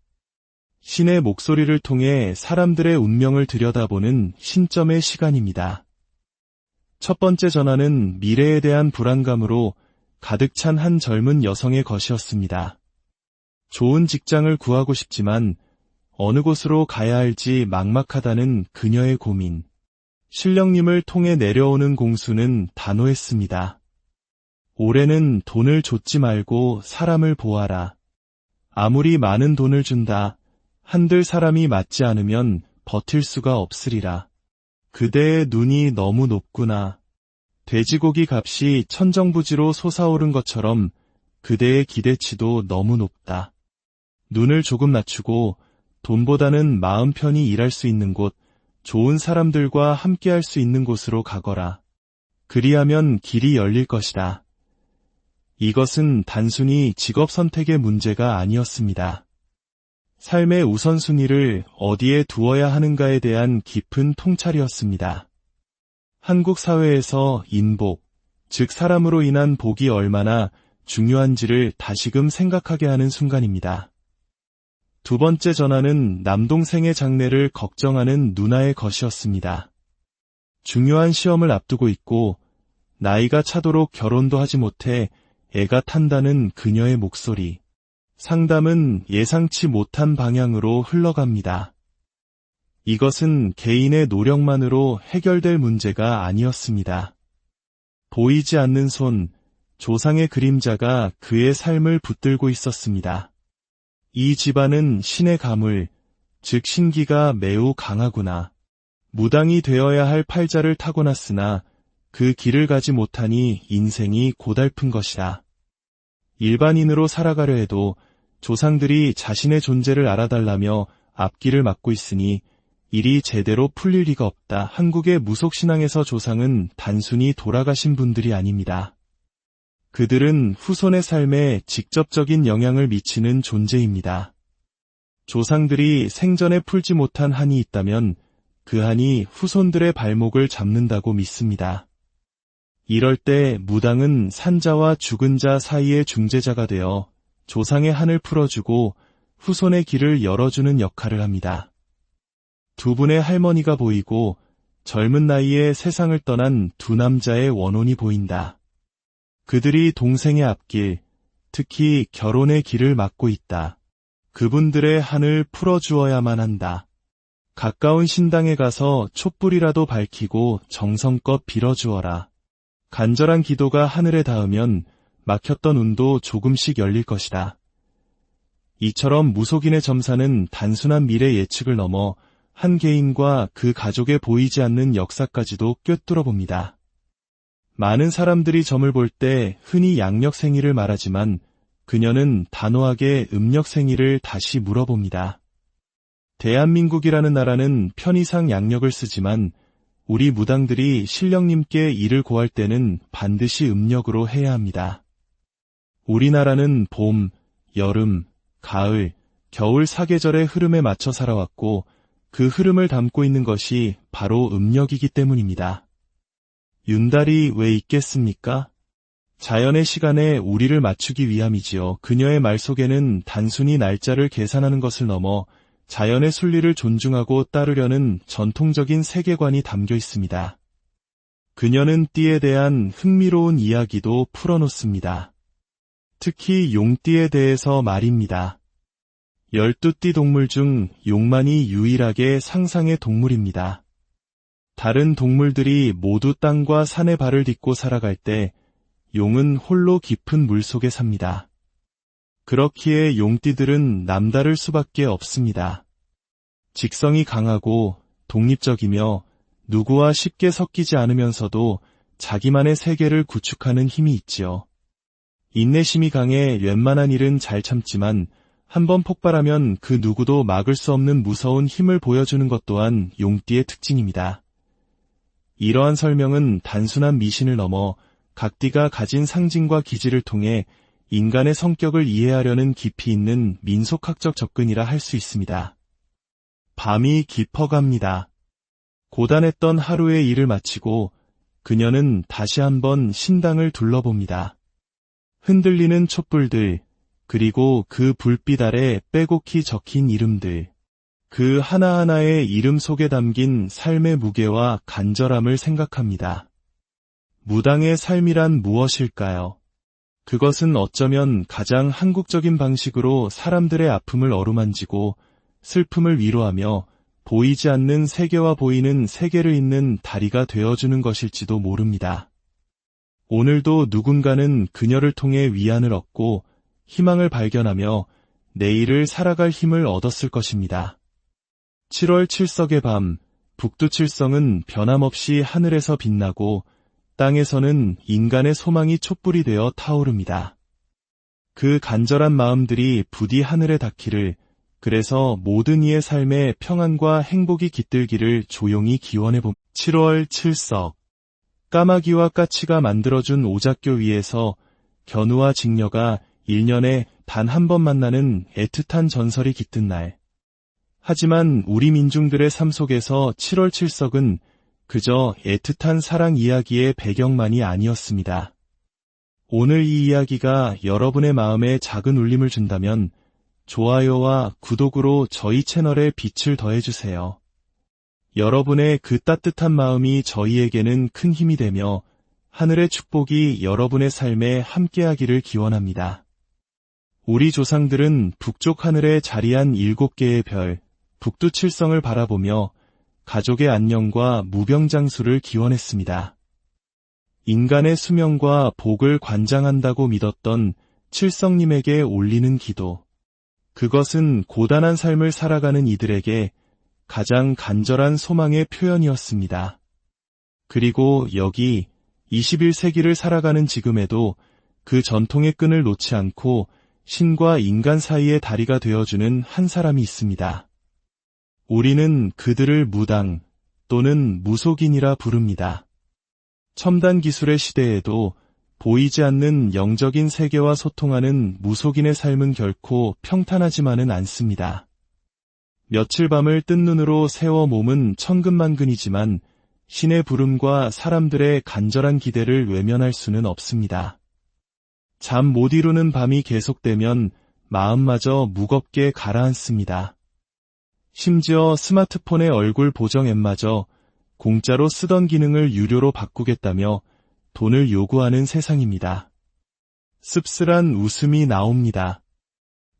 신의 목소리를 통해 사람들의 운명을 들여다보는 신점의 시간입니다. 첫 번째 전화는 미래에 대한 불안감으로 가득 찬 한 젊은 여성의 것이었습니다. 좋은 직장을 구하고 싶지만 어느 곳으로 가야 할지 막막하다는 그녀의 고민. 신령님을 통해 내려오는 공수는 단호했습니다. 올해는 돈을 좇지 말고 사람을 보아라. 아무리 많은 돈을 준다 한들 사람이 맞지 않으면 버틸 수가 없으리라. 그대의 눈이 너무 높구나. 돼지고기 값이 천정부지로 솟아오른 것처럼 그대의 기대치도 너무 높다. 눈을 조금 낮추고 돈보다는 마음 편히 일할 수 있는 곳, 좋은 사람들과 함께할 수 있는 곳으로 가거라. 그리하면 길이 열릴 것이다. 이것은 단순히 직업 선택의 문제가 아니었습니다. 삶의 우선순위를 어디에 두어야 하는가에 대한 깊은 통찰이었습니다. 한국 사회에서 인복, 즉 사람으로 인한 복이 얼마나 중요한지를 다시금 생각하게 하는 순간입니다. 두 번째 전화는 남동생의 장래를 걱정하는 누나의 것이었습니다. 중요한 시험을 앞두고 있고 나이가 차도록 결혼도 하지 못해 애가 탄다는 그녀의 목소리. 상담은 예상치 못한 방향으로 흘러갑니다. 이것은 개인의 노력만으로 해결될 문제가 아니었습니다. 보이지 않는 손, 조상의 그림자가 그의 삶을 붙들고 있었습니다. 이 집안은 신의 가물, 즉 신기가 매우 강하구나. 무당이 되어야 할 팔자를 타고났으나 그 길을 가지 못하니 인생이 고달픈 것이다. 일반인으로 살아가려 해도 조상들이 자신의 존재를 알아달라며 앞길을 막고 있으니 일이 제대로 풀릴 리가 없다. 한국의 무속신앙에서 조상은 단순히 돌아가신 분들이 아닙니다. 그들은 후손의 삶에 직접적인 영향을 미치는 존재입니다. 조상들이 생전에 풀지 못한 한이 있다면 그 한이 후손들의 발목을 잡는다고 믿습니다. 이럴 때 무당은 산자와 죽은 자 사이의 중재자가 되어 조상의 한을 풀어주고 후손의 길을 열어주는 역할을 합니다. 두 분의 할머니가 보이고 젊은 나이에 세상을 떠난 두 남자의 원혼이 보인다. 그들이 동생의 앞길, 특히 결혼의 길을 막고 있다. 그분들의 한을 풀어주어야만 한다. 가까운 신당에 가서 촛불이라도 밝히고 정성껏 빌어주어라. 간절한 기도가 하늘에 닿으면 막혔던 운도 조금씩 열릴 것이다. 이처럼 무속인의 점사는 단순한 미래 예측을 넘어 한 개인과 그 가족에 보이지 않는 역사까지도 꿰뚫어 봅니다. 많은 사람들이 점을 볼 때 흔히 양력생일을 말하지만 그녀는 단호하게 음력생일을 다시 물어봅니다. 대한민국이라는 나라는 편의상 양력을 쓰지만 우리 무당들이 신령님께 일을 구할 때는 반드시 음력으로 해야 합니다. 우리나라는 봄, 여름, 가을, 겨울 사계절의 흐름에 맞춰 살아왔고 그 흐름을 담고 있는 것이 바로 음력이기 때문입니다. 윤달이 왜 있겠습니까? 자연의 시간에 우리를 맞추기 위함이지요. 그녀의 말 속에는 단순히 날짜를 계산하는 것을 넘어 자연의 순리를 존중하고 따르려는 전통적인 세계관이 담겨 있습니다. 그녀는 띠에 대한 흥미로운 이야기도 풀어놓습니다. 특히 용띠에 대해서 말입니다. 12띠 동물 중 용만이 유일하게 상상의 동물입니다. 다른 동물들이 모두 땅과 산에 발을 딛고 살아갈 때 용은 홀로 깊은 물속에 삽니다. 그렇기에 용띠들은 남다를 수밖에 없습니다. 직성이 강하고 독립적이며 누구와 쉽게 섞이지 않으면서도 자기만의 세계를 구축하는 힘이 있지요. 인내심이 강해 웬만한 일은 잘 참지만 한번 폭발하면 그 누구도 막을 수 없는 무서운 힘을 보여주는 것 또한 용띠의 특징입니다. 이러한 설명은 단순한 미신을 넘어 각 띠가 가진 상징과 기질을 통해 인간의 성격을 이해하려는 깊이 있는 민속학적 접근이라 할 수 있습니다. 밤이 깊어갑니다. 고단했던 하루의 일을 마치고 그녀는 다시 한번 신당을 둘러봅니다. 흔들리는 촛불들, 그리고 그 불빛 아래 빼곡히 적힌 이름들. 그 하나하나의 이름 속에 담긴 삶의 무게와 간절함을 생각합니다. 무당의 삶이란 무엇일까요? 그것은 어쩌면 가장 한국적인 방식으로 사람들의 아픔을 어루만지고 슬픔을 위로하며 보이지 않는 세계와 보이는 세계를 잇는 다리가 되어주는 것일지도 모릅니다. 오늘도 누군가는 그녀를 통해 위안을 얻고 희망을 발견하며 내일을 살아갈 힘을 얻었을 것입니다. 7월 칠석의 밤, 북두칠성은 변함없이 하늘에서 빛나고 땅에서는 인간의 소망이 촛불이 되어 타오릅니다. 그 간절한 마음들이 부디 하늘에 닿기를, 그래서 모든 이의 삶에 평안과 행복이 깃들기를 조용히 기원해봅니다. 7월 칠석. 까마귀와 까치가 만들어준 오작교 위에서 견우와 직녀가 1년에 단 한 번 만나는 애틋한 전설이 깃든 날. 하지만 우리 민중들의 삶 속에서 7월 칠석은 그저 애틋한 사랑 이야기의 배경만이 아니었습니다. 오늘 이 이야기가 여러분의 마음에 작은 울림을 준다면 좋아요와 구독으로 저희 채널에 빛을 더해주세요. 여러분의 그 따뜻한 마음이 저희에게는 큰 힘이 되며 하늘의 축복이 여러분의 삶에 함께하기를 기원합니다. 우리 조상들은 북쪽 하늘에 자리한 7개의 별, 북두칠성을 바라보며 가족의 안녕과 무병장수를 기원했습니다. 인간의 수명과 복을 관장한다고 믿었던 칠성님에게 올리는 기도. 그것은 고단한 삶을 살아가는 이들에게 가장 간절한 소망의 표현이었습니다. 그리고 여기 21세기를 살아가는 지금에도 그 전통의 끈을 놓지 않고 신과 인간 사이의 다리가 되어주는 한 사람이 있습니다. 우리는 그들을 무당 또는 무속인이라 부릅니다. 첨단 기술의 시대에도 보이지 않는 영적인 세계와 소통하는 무속인의 삶은 결코 평탄하지만은 않습니다. 며칠 밤을 뜬 눈으로 세워 몸은 천근만근이지만 신의 부름과 사람들의 간절한 기대를 외면할 수는 없습니다. 잠 못 이루는 밤이 계속되면 마음마저 무겁게 가라앉습니다. 심지어 스마트폰의 얼굴 보정 앱마저 공짜로 쓰던 기능을 유료로 바꾸겠다며 돈을 요구하는 세상입니다. 씁쓸한 웃음이 나옵니다.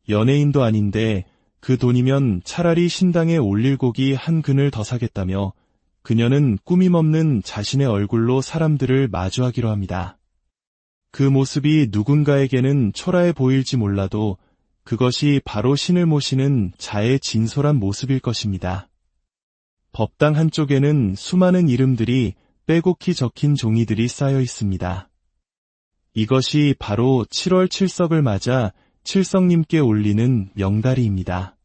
연예인도 아닌데 그 돈이면 차라리 신당에 올릴 고기 한 근을 더 사겠다며 그녀는 꾸밈없는 자신의 얼굴로 사람들을 마주하기로 합니다. 그 모습이 누군가에게는 초라해 보일지 몰라도 그것이 바로 신을 모시는 자의 진솔한 모습일 것입니다. 법당 한쪽에는 수많은 이름들이 빼곡히 적힌 종이들이 쌓여 있습니다. 이것이 바로 7월 칠석을 맞아 칠성님께 올리는 명다리입니다.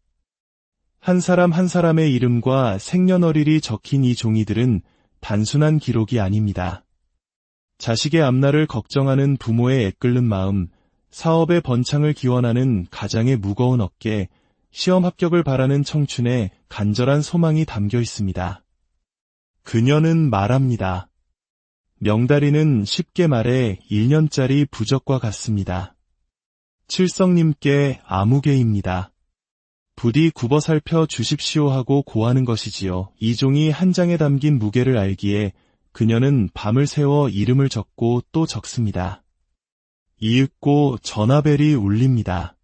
한 사람 한 사람의 이름과 생년월일이 적힌 이 종이들은 단순한 기록이 아닙니다. 자식의 앞날을 걱정하는 부모의 애끓는 마음, 사업의 번창을 기원하는 가장의 무거운 어깨, 시험 합격을 바라는 청춘의 간절한 소망이 담겨 있습니다. 그녀는 말합니다. 명다리는 쉽게 말해 1년짜리 부적과 같습니다. 칠성님께 아무개입니다. 부디 굽어 살펴 주십시오 하고 고하는 것이지요. 이 종이 한 장에 담긴 무게를 알기에 그녀는 밤을 새워 이름을 적고 또 적습니다. 이윽고 전화벨이 울립니다.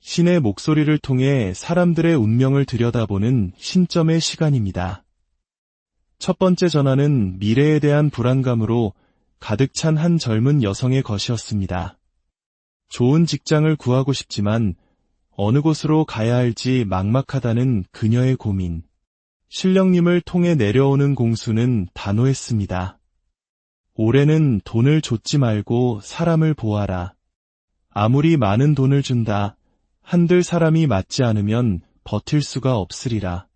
신의 목소리를 통해 사람들의 운명을 들여다보는 신점의 시간입니다. 첫 번째 전화는 미래에 대한 불안감으로 가득 찬 한 젊은 여성의 것이었습니다. 좋은 직장을 구하고 싶지만 어느 곳으로 가야 할지 막막하다는 그녀의 고민. 신령님을 통해 내려오는 공수는 단호했습니다. 올해는 돈을 좇지 말고 사람을 보아라. 아무리 많은 돈을 준다 한들 사람이 맞지 않으면 버틸 수가 없으리라.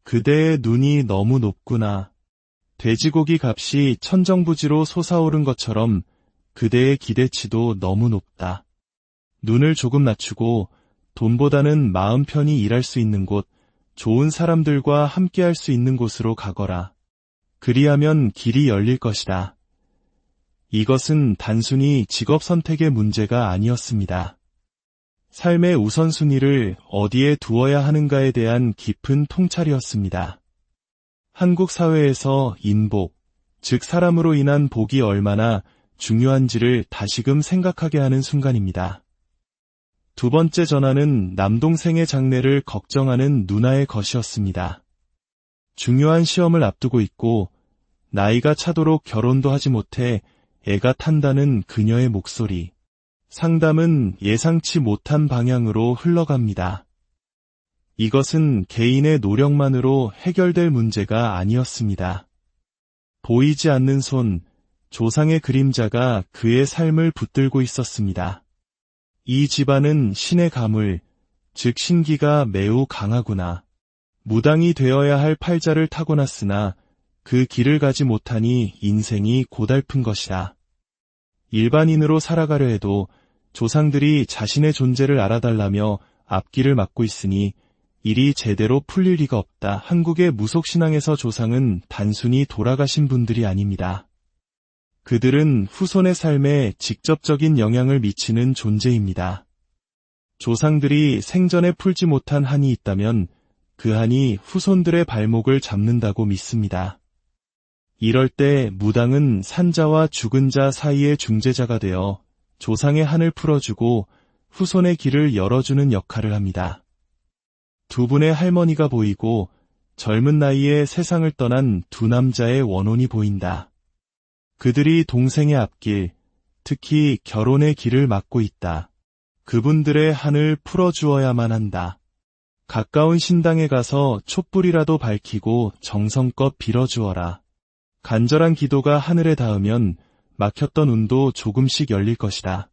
그대의 눈이 너무 높구나. 돼지고기 값이 천정부지로 솟아오른 것처럼 그대의 기대치도 너무 높다. 눈을 조금 낮추고 돈보다는 마음 편히 일할 수 있는 곳, 좋은 사람들과 함께할 수 있는 곳으로 가거라. 그리하면 길이 열릴 것이다. 이것은 단순히 직업 선택의 문제가 아니었습니다. 삶의 우선순위를 어디에 두어야 하는가에 대한 깊은 통찰이었습니다. 한국 사회에서 인복, 즉 사람으로 인한 복이 얼마나 중요한지를 다시금 생각하게 하는 순간입니다. 두 번째 전화는 남동생의 장래를 걱정하는 누나의 것이었습니다. 중요한 시험을 앞두고 있고 나이가 차도록 결혼도 하지 못해 애가 탄다는 그녀의 목소리. 상담은 예상치 못한 방향으로 흘러갑니다. 이것은 개인의 노력만으로 해결될 문제가 아니었습니다. 보이지 않는 손, 조상의 그림자가 그의 삶을 붙들고 있었습니다. 이 집안은 신의 가물, 즉 신기가 매우 강하구나. 무당이 되어야 할 팔자를 타고났으나 그 길을 가지 못하니 인생이 고달픈 것이다. 일반인으로 살아가려 해도 조상들이 자신의 존재를 알아달라며 앞길을 막고 있으니 일이 제대로 풀릴 리가 없다. 한국의 무속신앙에서 조상은 단순히 돌아가신 분들이 아닙니다. 그들은 후손의 삶에 직접적인 영향을 미치는 존재입니다. 조상들이 생전에 풀지 못한 한이 있다면 그 한이 후손들의 발목을 잡는다고 믿습니다. 이럴 때 무당은 산자와 죽은 자 사이의 중재자가 되어 조상의 한을 풀어주고 후손의 길을 열어주는 역할을 합니다. 두 분의 할머니가 보이고 젊은 나이에 세상을 떠난 두 남자의 원혼이 보인다. 그들이 동생의 앞길, 특히 결혼의 길을 막고 있다. 그분들의 한을 풀어주어야만 한다. 가까운 신당에 가서 촛불이라도 밝히고 정성껏 빌어주어라. 간절한 기도가 하늘에 닿으면 막혔던 운도 조금씩 열릴 것이다.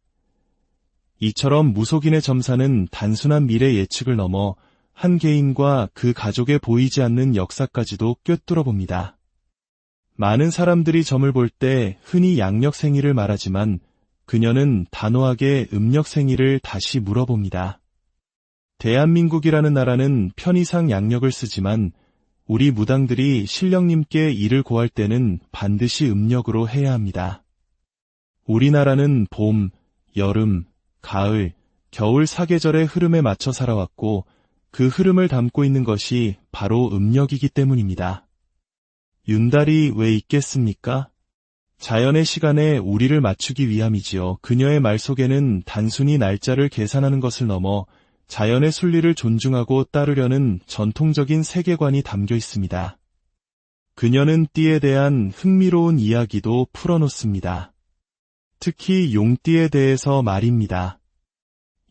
이처럼 무속인의 점사는 단순한 미래 예측을 넘어 한 개인과 그 가족에 보이지 않는 역사까지도 꿰뚫어 봅니다. 많은 사람들이 점을 볼 때 흔히 양력생일을 말하지만 그녀는 단호하게 음력생일을 다시 물어봅니다. 대한민국이라는 나라는 편의상 양력을 쓰지만 우리 무당들이 신령님께 일을 고할 때는 반드시 음력으로 해야 합니다. 우리나라는 봄, 여름, 가을, 겨울 사계절의 흐름에 맞춰 살아왔고 그 흐름을 담고 있는 것이 바로 음력이기 때문입니다. 윤달이 왜 있겠습니까? 자연의 시간에 우리를 맞추기 위함이지요. 그녀의 말 속에는 단순히 날짜를 계산하는 것을 넘어 자연의 순리를 존중하고 따르려는 전통적인 세계관이 담겨 있습니다. 그녀는 띠에 대한 흥미로운 이야기도 풀어놓습니다. 특히 용띠에 대해서 말입니다.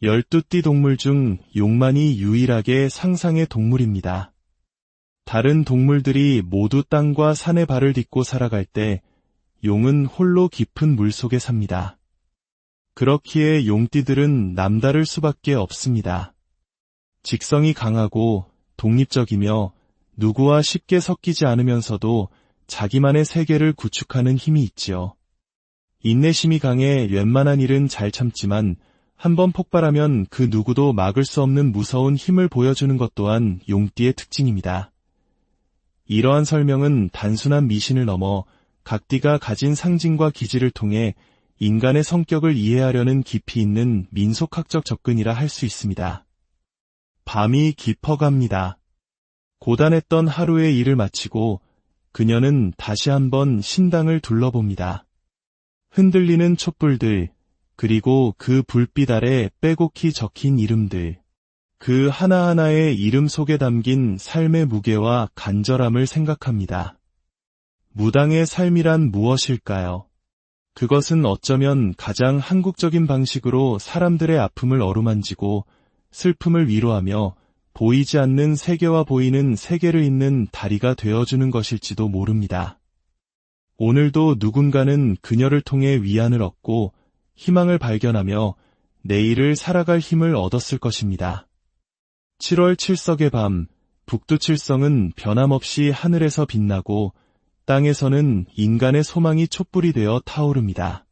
12띠 동물 중 용만이 유일하게 상상의 동물입니다. 다른 동물들이 모두 땅과 산에 발을 딛고 살아갈 때 용은 홀로 깊은 물속에 삽니다. 그렇기에 용띠들은 남다를 수밖에 없습니다. 직성이 강하고 독립적이며 누구와 쉽게 섞이지 않으면서도 자기만의 세계를 구축하는 힘이 있지요. 인내심이 강해 웬만한 일은 잘 참지만 한번 폭발하면 그 누구도 막을 수 없는 무서운 힘을 보여주는 것 또한 용띠의 특징입니다. 이러한 설명은 단순한 미신을 넘어 각 띠가 가진 상징과 기질을 통해 인간의 성격을 이해하려는 깊이 있는 민속학적 접근이라 할 수 있습니다. 밤이 깊어갑니다. 고단했던 하루의 일을 마치고 그녀는 다시 한번 신당을 둘러봅니다. 흔들리는 촛불들, 그리고 그 불빛 아래 빼곡히 적힌 이름들. 그 하나하나의 이름 속에 담긴 삶의 무게와 간절함을 생각합니다. 무당의 삶이란 무엇일까요? 그것은 어쩌면 가장 한국적인 방식으로 사람들의 아픔을 어루만지고 슬픔을 위로하며 보이지 않는 세계와 보이는 세계를 잇는 다리가 되어주는 것일지도 모릅니다. 오늘도 누군가는 그녀를 통해 위안을 얻고 희망을 발견하며 내일을 살아갈 힘을 얻었을 것입니다. 7월 칠석의 밤, 북두칠성은 변함없이 하늘에서 빛나고 땅에서는 인간의 소망이 촛불이 되어 타오릅니다.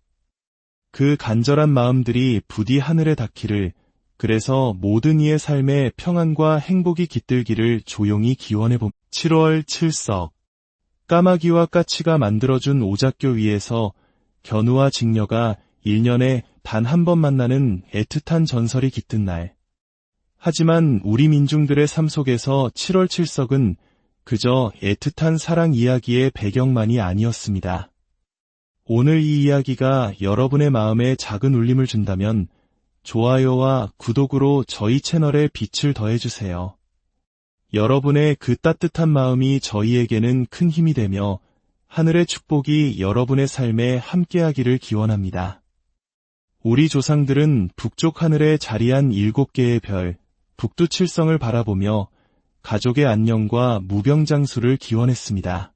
그 간절한 마음들이 부디 하늘에 닿기를, 그래서 모든 이의 삶에 평안과 행복이 깃들기를 조용히 기원해봅니다. 7월 칠석. 까마귀와 까치가 만들어준 오작교 위에서 견우와 직녀가 1년에 단 한 번 만나는 애틋한 전설이 깃든 날. 하지만 우리 민중들의 삶 속에서 7월 7석은 그저 애틋한 사랑 이야기의 배경만이 아니었습니다. 오늘 이 이야기가 여러분의 마음에 작은 울림을 준다면 좋아요와 구독으로 저희 채널에 빛을 더해주세요. 여러분의 그 따뜻한 마음이 저희에게는 큰 힘이 되며 하늘의 축복이 여러분의 삶에 함께하기를 기원합니다. 우리 조상들은 북쪽 하늘에 자리한 7개의 별, 북두칠성을 바라보며 가족의 안녕과 무병장수를 기원했습니다.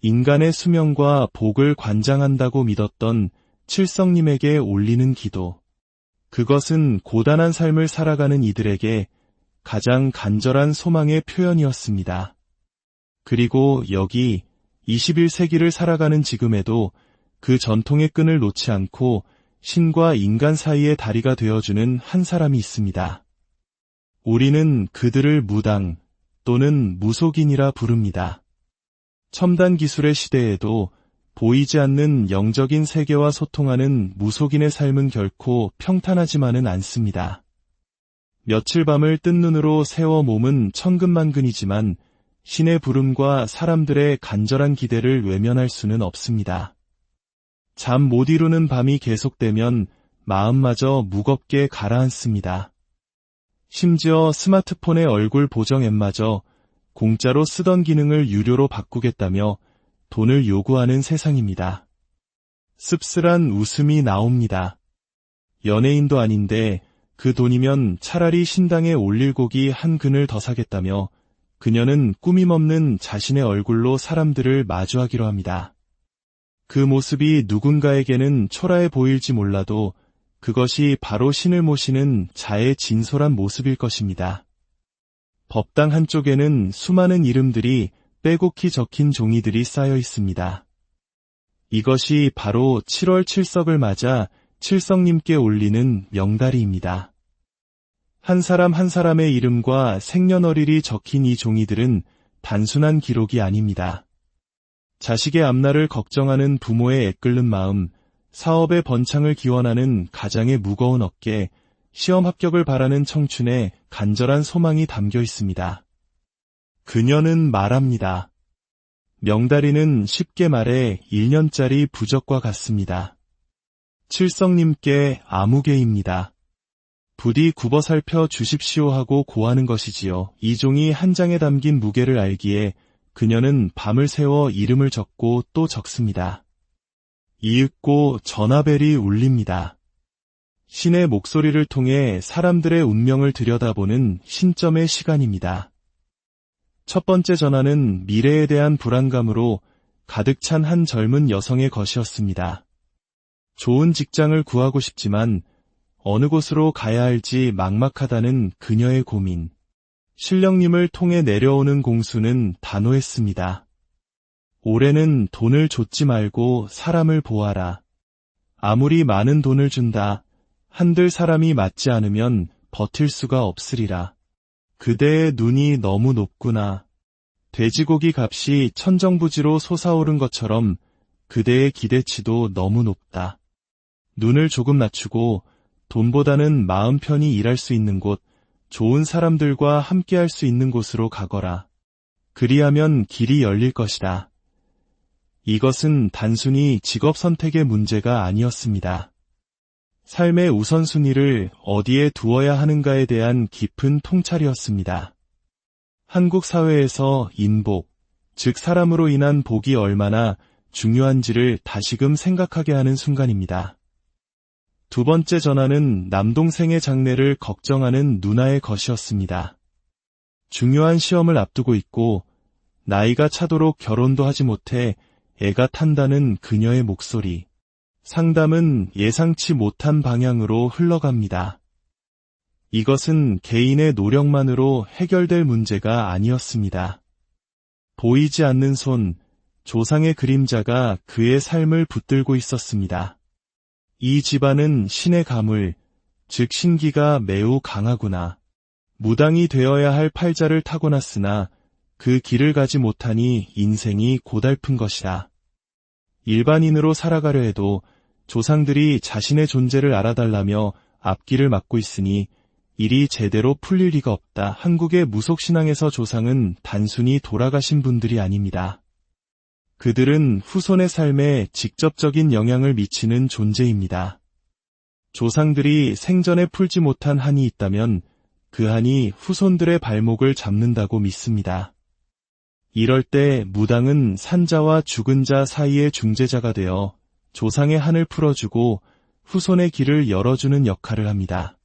인간의 수명과 복을 관장한다고 믿었던 칠성님에게 올리는 기도. 그것은 고단한 삶을 살아가는 이들에게 가장 간절한 소망의 표현이었습니다. 그리고 여기 21세기를 살아가는 지금에도 그 전통의 끈을 놓지 않고 신과 인간 사이의 다리가 되어주는 한 사람이 있습니다. 우리는 그들을 무당 또는 무속인이라 부릅니다. 첨단 기술의 시대에도 보이지 않는 영적인 세계와 소통하는 무속인의 삶은 결코 평탄하지만은 않습니다. 며칠 밤을 뜬 눈으로 세워 몸은 천근만근이지만 신의 부름과 사람들의 간절한 기대를 외면할 수는 없습니다. 잠 못 이루는 밤이 계속되면 마음마저 무겁게 가라앉습니다. 심지어 스마트폰의 얼굴 보정 앱마저 공짜로 쓰던 기능을 유료로 바꾸겠다며 돈을 요구하는 세상입니다. 씁쓸한 웃음이 나옵니다. 연예인도 아닌데 그 돈이면 차라리 신당에 올릴 고기 한 근을 더 사겠다며 그녀는 꾸밈없는 자신의 얼굴로 사람들을 마주하기로 합니다. 그 모습이 누군가에게는 초라해 보일지 몰라도 그것이 바로 신을 모시는 자의 진솔한 모습일 것입니다. 법당 한쪽에는 수많은 이름들이 빼곡히 적힌 종이들이 쌓여 있습니다. 이것이 바로 7월 7석을 맞아 칠성님께 올리는 명다리입니다. 한 사람 한 사람의 이름과 생년월일이 적힌 이 종이들은 단순한 기록이 아닙니다. 자식의 앞날을 걱정하는 부모의 애끓는 마음, 사업의 번창을 기원하는 가장의 무거운 어깨, 시험 합격을 바라는 청춘의 간절한 소망이 담겨 있습니다. 그녀는 말합니다. 명다리는 쉽게 말해 1년짜리 부적과 같습니다. 칠성님께 아무개입니다. 부디 굽어 살펴 주십시오 하고 고하는 것이지요. 이 종이 한 장에 담긴 무게를 알기에 그녀는 밤을 새워 이름을 적고 또 적습니다. 이윽고 전화벨이 울립니다. 신의 목소리를 통해 사람들의 운명을 들여다보는 신점의 시간입니다. 첫 번째 전화는 미래에 대한 불안감으로 가득 찬 한 젊은 여성의 것이었습니다. 좋은 직장을 구하고 싶지만 어느 곳으로 가야 할지 막막하다는 그녀의 고민. 신령님을 통해 내려오는 공수는 단호했습니다. 올해는 돈을 좇지 말고 사람을 보아라. 아무리 많은 돈을 준다. 한들 사람이 맞지 않으면 버틸 수가 없으리라. 그대의 눈이 너무 높구나. 돼지고기 값이 천정부지로 솟아오른 것처럼 그대의 기대치도 너무 높다. 눈을 조금 낮추고 돈보다는 마음 편히 일할 수 있는 곳, 좋은 사람들과 함께할 수 있는 곳으로 가거라. 그리하면 길이 열릴 것이다. 이것은 단순히 직업 선택의 문제가 아니었습니다. 삶의 우선순위를 어디에 두어야 하는가에 대한 깊은 통찰이었습니다. 한국 사회에서 인복, 즉 사람으로 인한 복이 얼마나 중요한지를 다시금 생각하게 하는 순간입니다. 두 번째 전화는 남동생의 장래를 걱정하는 누나의 것이었습니다. 중요한 시험을 앞두고 있고 나이가 차도록 결혼도 하지 못해 애가 탄다는 그녀의 목소리. 상담은 예상치 못한 방향으로 흘러갑니다. 이것은 개인의 노력만으로 해결될 문제가 아니었습니다. 보이지 않는 손, 조상의 그림자가 그의 삶을 붙들고 있었습니다. 이 집안은 신의 가물, 즉 신기가 매우 강하구나. 무당이 되어야 할 팔자를 타고났으나 그 길을 가지 못하니 인생이 고달픈 것이다. 일반인으로 살아가려 해도 조상들이 자신의 존재를 알아달라며 앞길을 막고 있으니 일이 제대로 풀릴 리가 없다. 한국의 무속신앙에서 조상은 단순히 돌아가신 분들이 아닙니다. 그들은 후손의 삶에 직접적인 영향을 미치는 존재입니다. 조상들이 생전에 풀지 못한 한이 있다면 그 한이 후손들의 발목을 잡는다고 믿습니다. 이럴 때 무당은 산자와 죽은 자 사이의 중재자가 되어 조상의 한을 풀어주고 후손의 길을 열어주는 역할을 합니다.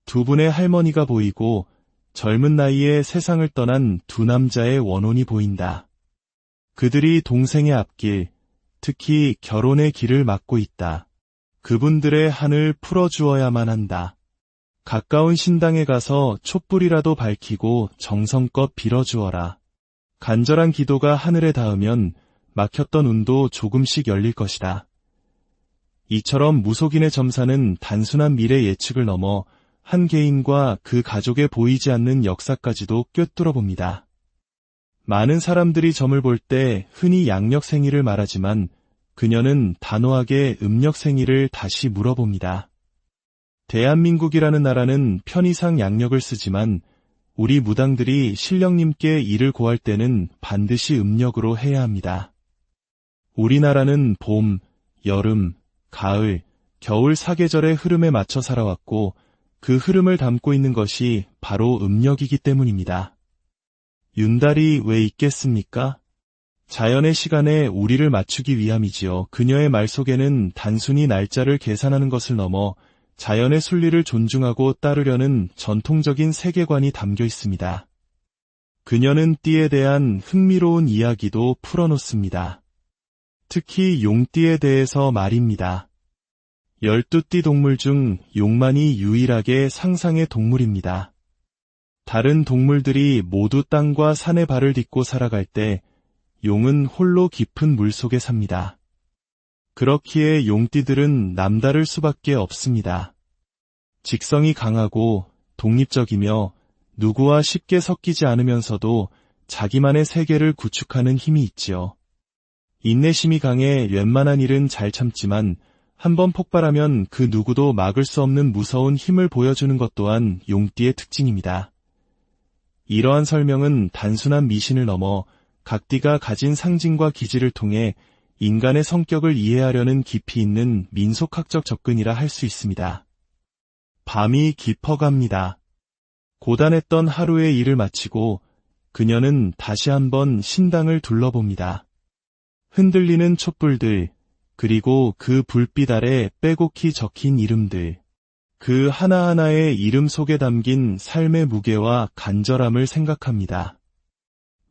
두 분의 할머니가 보이고 젊은 나이에 세상을 떠난 두 남자의 원혼이 보인다. 그들이 동생의 앞길, 특히 결혼의 길을 막고 있다. 그분들의 한을 풀어주어야만 한다. 가까운 신당에 가서 촛불이라도 밝히고 정성껏 빌어주어라. 간절한 기도가 하늘에 닿으면 막혔던 운도 조금씩 열릴 것이다. 이처럼 무속인의 점사는 단순한 미래 예측을 넘어 한 개인과 그 가족에 보이지 않는 역사까지도 꿰뚫어 봅니다. 많은 사람들이 점을 볼 때 흔히 양력생일을 말하지만 그녀는 단호하게 음력생일을 다시 물어봅니다. 대한민국이라는 나라는 편의상 양력을 쓰지만 우리 무당들이 신령님께 일을 고할 때는 반드시 음력으로 해야 합니다. 우리나라는 봄, 여름, 가을, 겨울 사계절의 흐름에 맞춰 살아왔고 그 흐름을 담고 있는 것이 바로 음력이기 때문입니다. 윤달이 왜 있겠습니까? 자연의 시간에 우리를 맞추기 위함이지요. 그녀의 말 속에는 단순히 날짜를 계산하는 것을 넘어 자연의 순리를 존중하고 따르려는 전통적인 세계관이 담겨 있습니다. 그녀는 띠에 대한 흥미로운 이야기도 풀어놓습니다. 특히 용띠에 대해서 말입니다. 12띠 동물 중 용만이 유일하게 상상의 동물입니다. 다른 동물들이 모두 땅과 산에 발을 딛고 살아갈 때 용은 홀로 깊은 물속에 삽니다. 그렇기에 용띠들은 남다를 수밖에 없습니다. 직성이 강하고 독립적이며 누구와 쉽게 섞이지 않으면서도 자기만의 세계를 구축하는 힘이 있지요. 인내심이 강해 웬만한 일은 잘 참지만 한번 폭발하면 그 누구도 막을 수 없는 무서운 힘을 보여주는 것 또한 용띠의 특징입니다. 이러한 설명은 단순한 미신을 넘어 각 띠가 가진 상징과 기질을 통해 인간의 성격을 이해하려는 깊이 있는 민속학적 접근이라 할 수 있습니다. 밤이 깊어갑니다. 고단했던 하루의 일을 마치고 그녀는 다시 한번 신당을 둘러봅니다. 흔들리는 촛불들, 그리고 그 불빛 아래 빼곡히 적힌 이름들, 그 하나하나의 이름 속에 담긴 삶의 무게와 간절함을 생각합니다.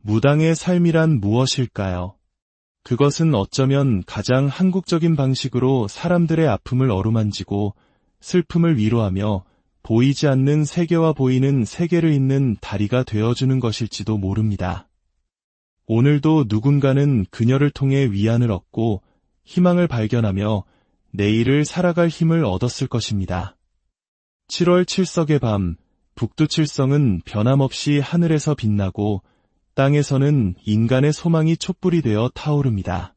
무당의 삶이란 무엇일까요? 그것은 어쩌면 가장 한국적인 방식으로 사람들의 아픔을 어루만지고 슬픔을 위로하며 보이지 않는 세계와 보이는 세계를 잇는 다리가 되어주는 것일지도 모릅니다. 오늘도 누군가는 그녀를 통해 위안을 얻고 희망을 발견하며 내일을 살아갈 힘을 얻었을 것입니다. 7월 칠석의 밤, 북두칠성은 변함없이 하늘에서 빛나고 땅에서는 인간의 소망이 촛불이 되어 타오릅니다.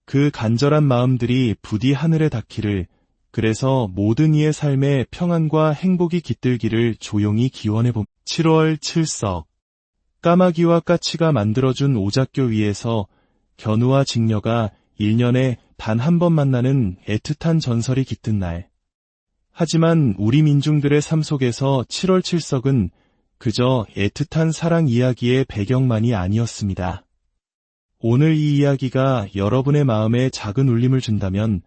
그 간절한 마음들이 부디 하늘에 닿기를, 그래서 모든 이의 삶에 평안과 행복이 깃들기를 조용히 기원해봅니다. 7월 칠석, 까마귀와 까치가 만들어준 오작교 위에서 견우와 직녀가 1년에 단 한 번 만나는 애틋한 전설이 깃든 날. 하지만 우리 민중들의 삶 속에서 7월 칠석은 그저 애틋한 사랑 이야기의 배경만이 아니었습니다. 오늘 이 이야기가 여러분의 마음에 작은 울림을 준다면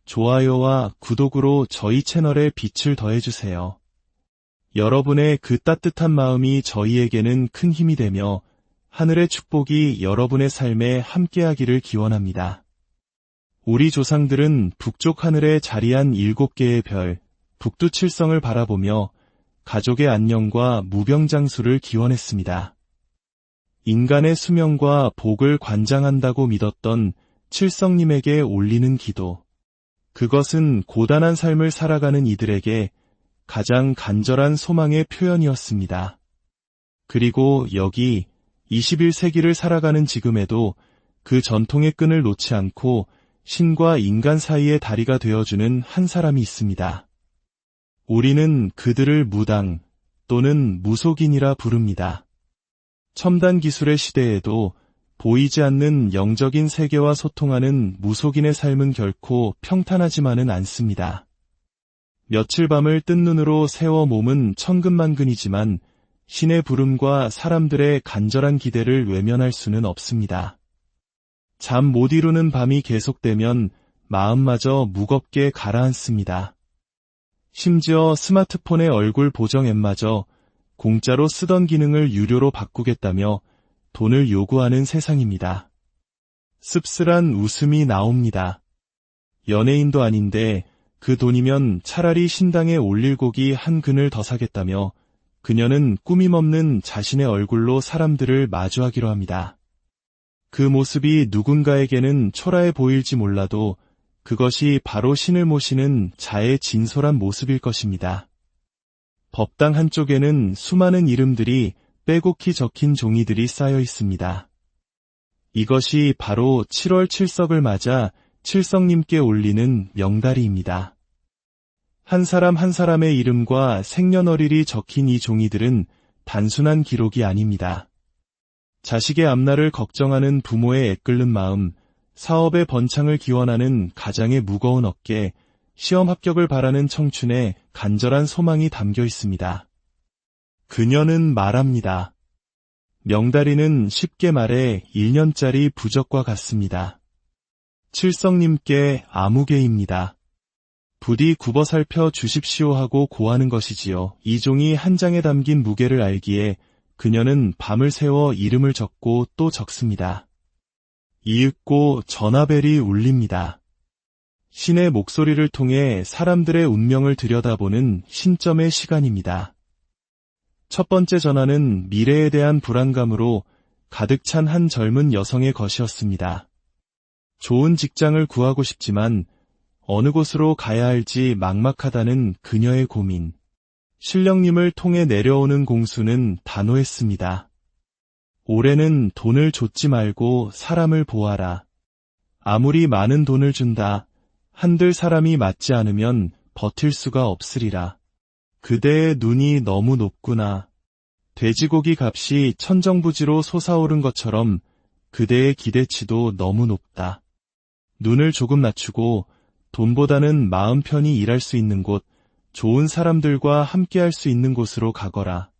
좋아요와 구독으로 저희 채널에 빛을 더해주세요. 여러분의 그 따뜻한 마음이 저희에게는 큰 힘이 되며 하늘의 축복이 여러분의 삶에 함께하기를 기원합니다. 우리 조상들은 북쪽 하늘에 자리한 7개의 별, 북두칠성을 바라보며 가족의 안녕과 무병장수를 기원했습니다. 인간의 수명과 복을 관장한다고 믿었던 칠성님에게 올리는 기도. 그것은 고단한 삶을 살아가는 이들에게 가장 간절한 소망의 표현이었습니다. 그리고 여기 21세기를 살아가는 지금에도 그 전통의 끈을 놓지 않고 신과 인간 사이의 다리가 되어주는 한 사람이 있습니다. 우리는 그들을 무당 또는 무속인이라 부릅니다. 첨단 기술의 시대에도 보이지 않는 영적인 세계와 소통하는 무속인의 삶은 결코 평탄하지만은 않습니다. 며칠 밤을 뜬 눈으로 세워 몸은 천근만근이지만 신의 부름과 사람들의 간절한 기대를 외면할 수는 없습니다. 잠 못 이루는 밤이 계속되면 마음마저 무겁게 가라앉습니다. 심지어 스마트폰의 얼굴 보정 앱마저 공짜로 쓰던 기능을 유료로 바꾸겠다며 돈을 요구하는 세상입니다. 씁쓸한 웃음이 나옵니다. 연예인도 아닌데 그 돈이면 차라리 신당에 올릴 고기 한 근을 더 사겠다며 그녀는 꾸밈없는 자신의 얼굴로 사람들을 마주하기로 합니다. 그 모습이 누군가에게는 초라해 보일지 몰라도 그것이 바로 신을 모시는 자의 진솔한 모습일 것입니다. 법당 한쪽에는 수많은 이름들이 빼곡히 적힌 종이들이 쌓여 있습니다. 이것이 바로 7월 7석을 맞아 칠성님께 올리는 명다리입니다. 한 사람 한 사람의 이름과 생년월일이 적힌 이 종이들은 단순한 기록이 아닙니다. 자식의 앞날을 걱정하는 부모의 애끓는 마음, 사업의 번창을 기원하는 가장의 무거운 어깨, 시험 합격을 바라는 청춘의 간절한 소망이 담겨 있습니다. 그녀는 말합니다. 명다리는 쉽게 말해 1년짜리 부적과 같습니다. 칠성님께 아무개입니다. 부디 굽어 살펴 주십시오 하고 고하는 것이지요. 이 종이 한 장에 담긴 무게를 알기에 그녀는 밤을 새워 이름을 적고 또 적습니다. 이윽고 전화벨이 울립니다. 신의 목소리를 통해 사람들의 운명을 들여다보는 신점의 시간입니다. 첫 번째 전화는 미래에 대한 불안감으로 가득 찬 한 젊은 여성의 것이었습니다. 좋은 직장을 구하고 싶지만 어느 곳으로 가야 할지 막막하다는 그녀의 고민. 신령님을 통해 내려오는 공수는 단호했습니다. 올해는 돈을 좇지 말고 사람을 보아라. 아무리 많은 돈을 준다 한들 사람이 맞지 않으면 버틸 수가 없으리라. 그대의 눈이 너무 높구나. 돼지고기 값이 천정부지로 솟아오른 것처럼 그대의 기대치도 너무 높다. 눈을 조금 낮추고 돈보다는 마음 편히 일할 수 있는 곳, 좋은 사람들과 함께할 수 있는 곳으로 가거라.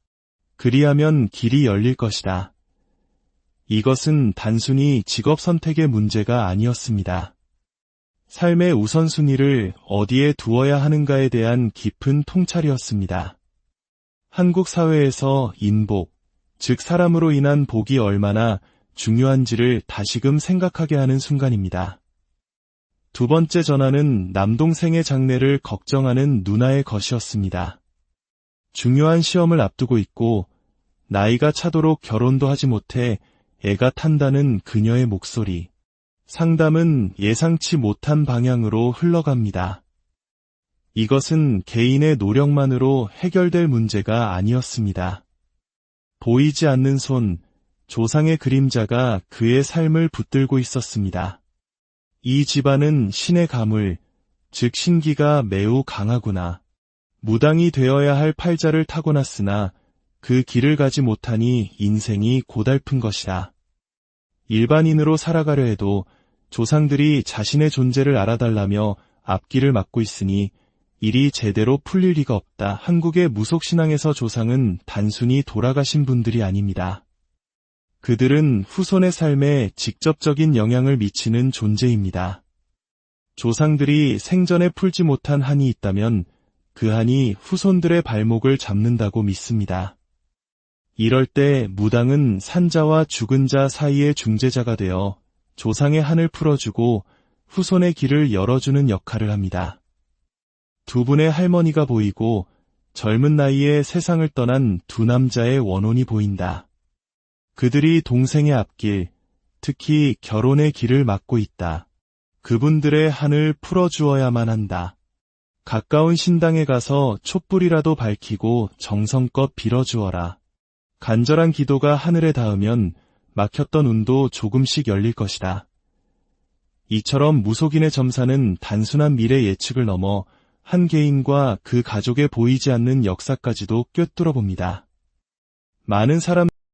그리하면 길이 열릴 것이다. 이것은 단순히 직업 선택의 문제가 아니었습니다. 삶의 우선순위를 어디에 두어야 하는가에 대한 깊은 통찰이었습니다. 한국 사회에서 인복, 즉 사람으로 인한 복이 얼마나 중요한지를 다시금 생각하게 하는 순간입니다. 두 번째 전화는 남동생의 장래를 걱정하는 누나의 것이었습니다. 중요한 시험을 앞두고 있고 나이가 차도록 결혼도 하지 못해 애가 탄다는 그녀의 목소리. 상담은 예상치 못한 방향으로 흘러갑니다. 이것은 개인의 노력만으로 해결될 문제가 아니었습니다. 보이지 않는 손, 조상의 그림자가 그의 삶을 붙들고 있었습니다. 이 집안은 신의 가물, 즉 신기가 매우 강하구나. 무당이 되어야 할 팔자를 타고났으나 그 길을 가지 못하니 인생이 고달픈 것이다. 일반인으로 살아가려 해도 조상들이 자신의 존재를 알아달라며 앞길을 막고 있으니 일이 제대로 풀릴 리가 없다. 한국의 무속신앙에서 조상은 단순히 돌아가신 분들이 아닙니다. 그들은 후손의 삶에 직접적인 영향을 미치는 존재입니다. 조상들이 생전에 풀지 못한 한이 있다면 그 한이 후손들의 발목을 잡는다고 믿습니다. 이럴 때 무당은 산자와 죽은 자 사이의 중재자가 되어 조상의 한을 풀어주고 후손의 길을 열어주는 역할을 합니다. 두 분의 할머니가 보이고 젊은 나이에 세상을 떠난 두 남자의 원혼이 보인다. 그들이 동생의 앞길, 특히 결혼의 길을 막고 있다. 그분들의 한을 풀어주어야만 한다. 가까운 신당에 가서 촛불이라도 밝히고 정성껏 빌어주어라. 간절한 기도가 하늘에 닿으면 막혔던 운도 조금씩 열릴 것이다. 이처럼 무속인의 점사는 단순한 미래 예측을 넘어 한 개인과 그 가족에 보이지 않는 역사까지도 꿰뚫어 봅니다. 많은 사람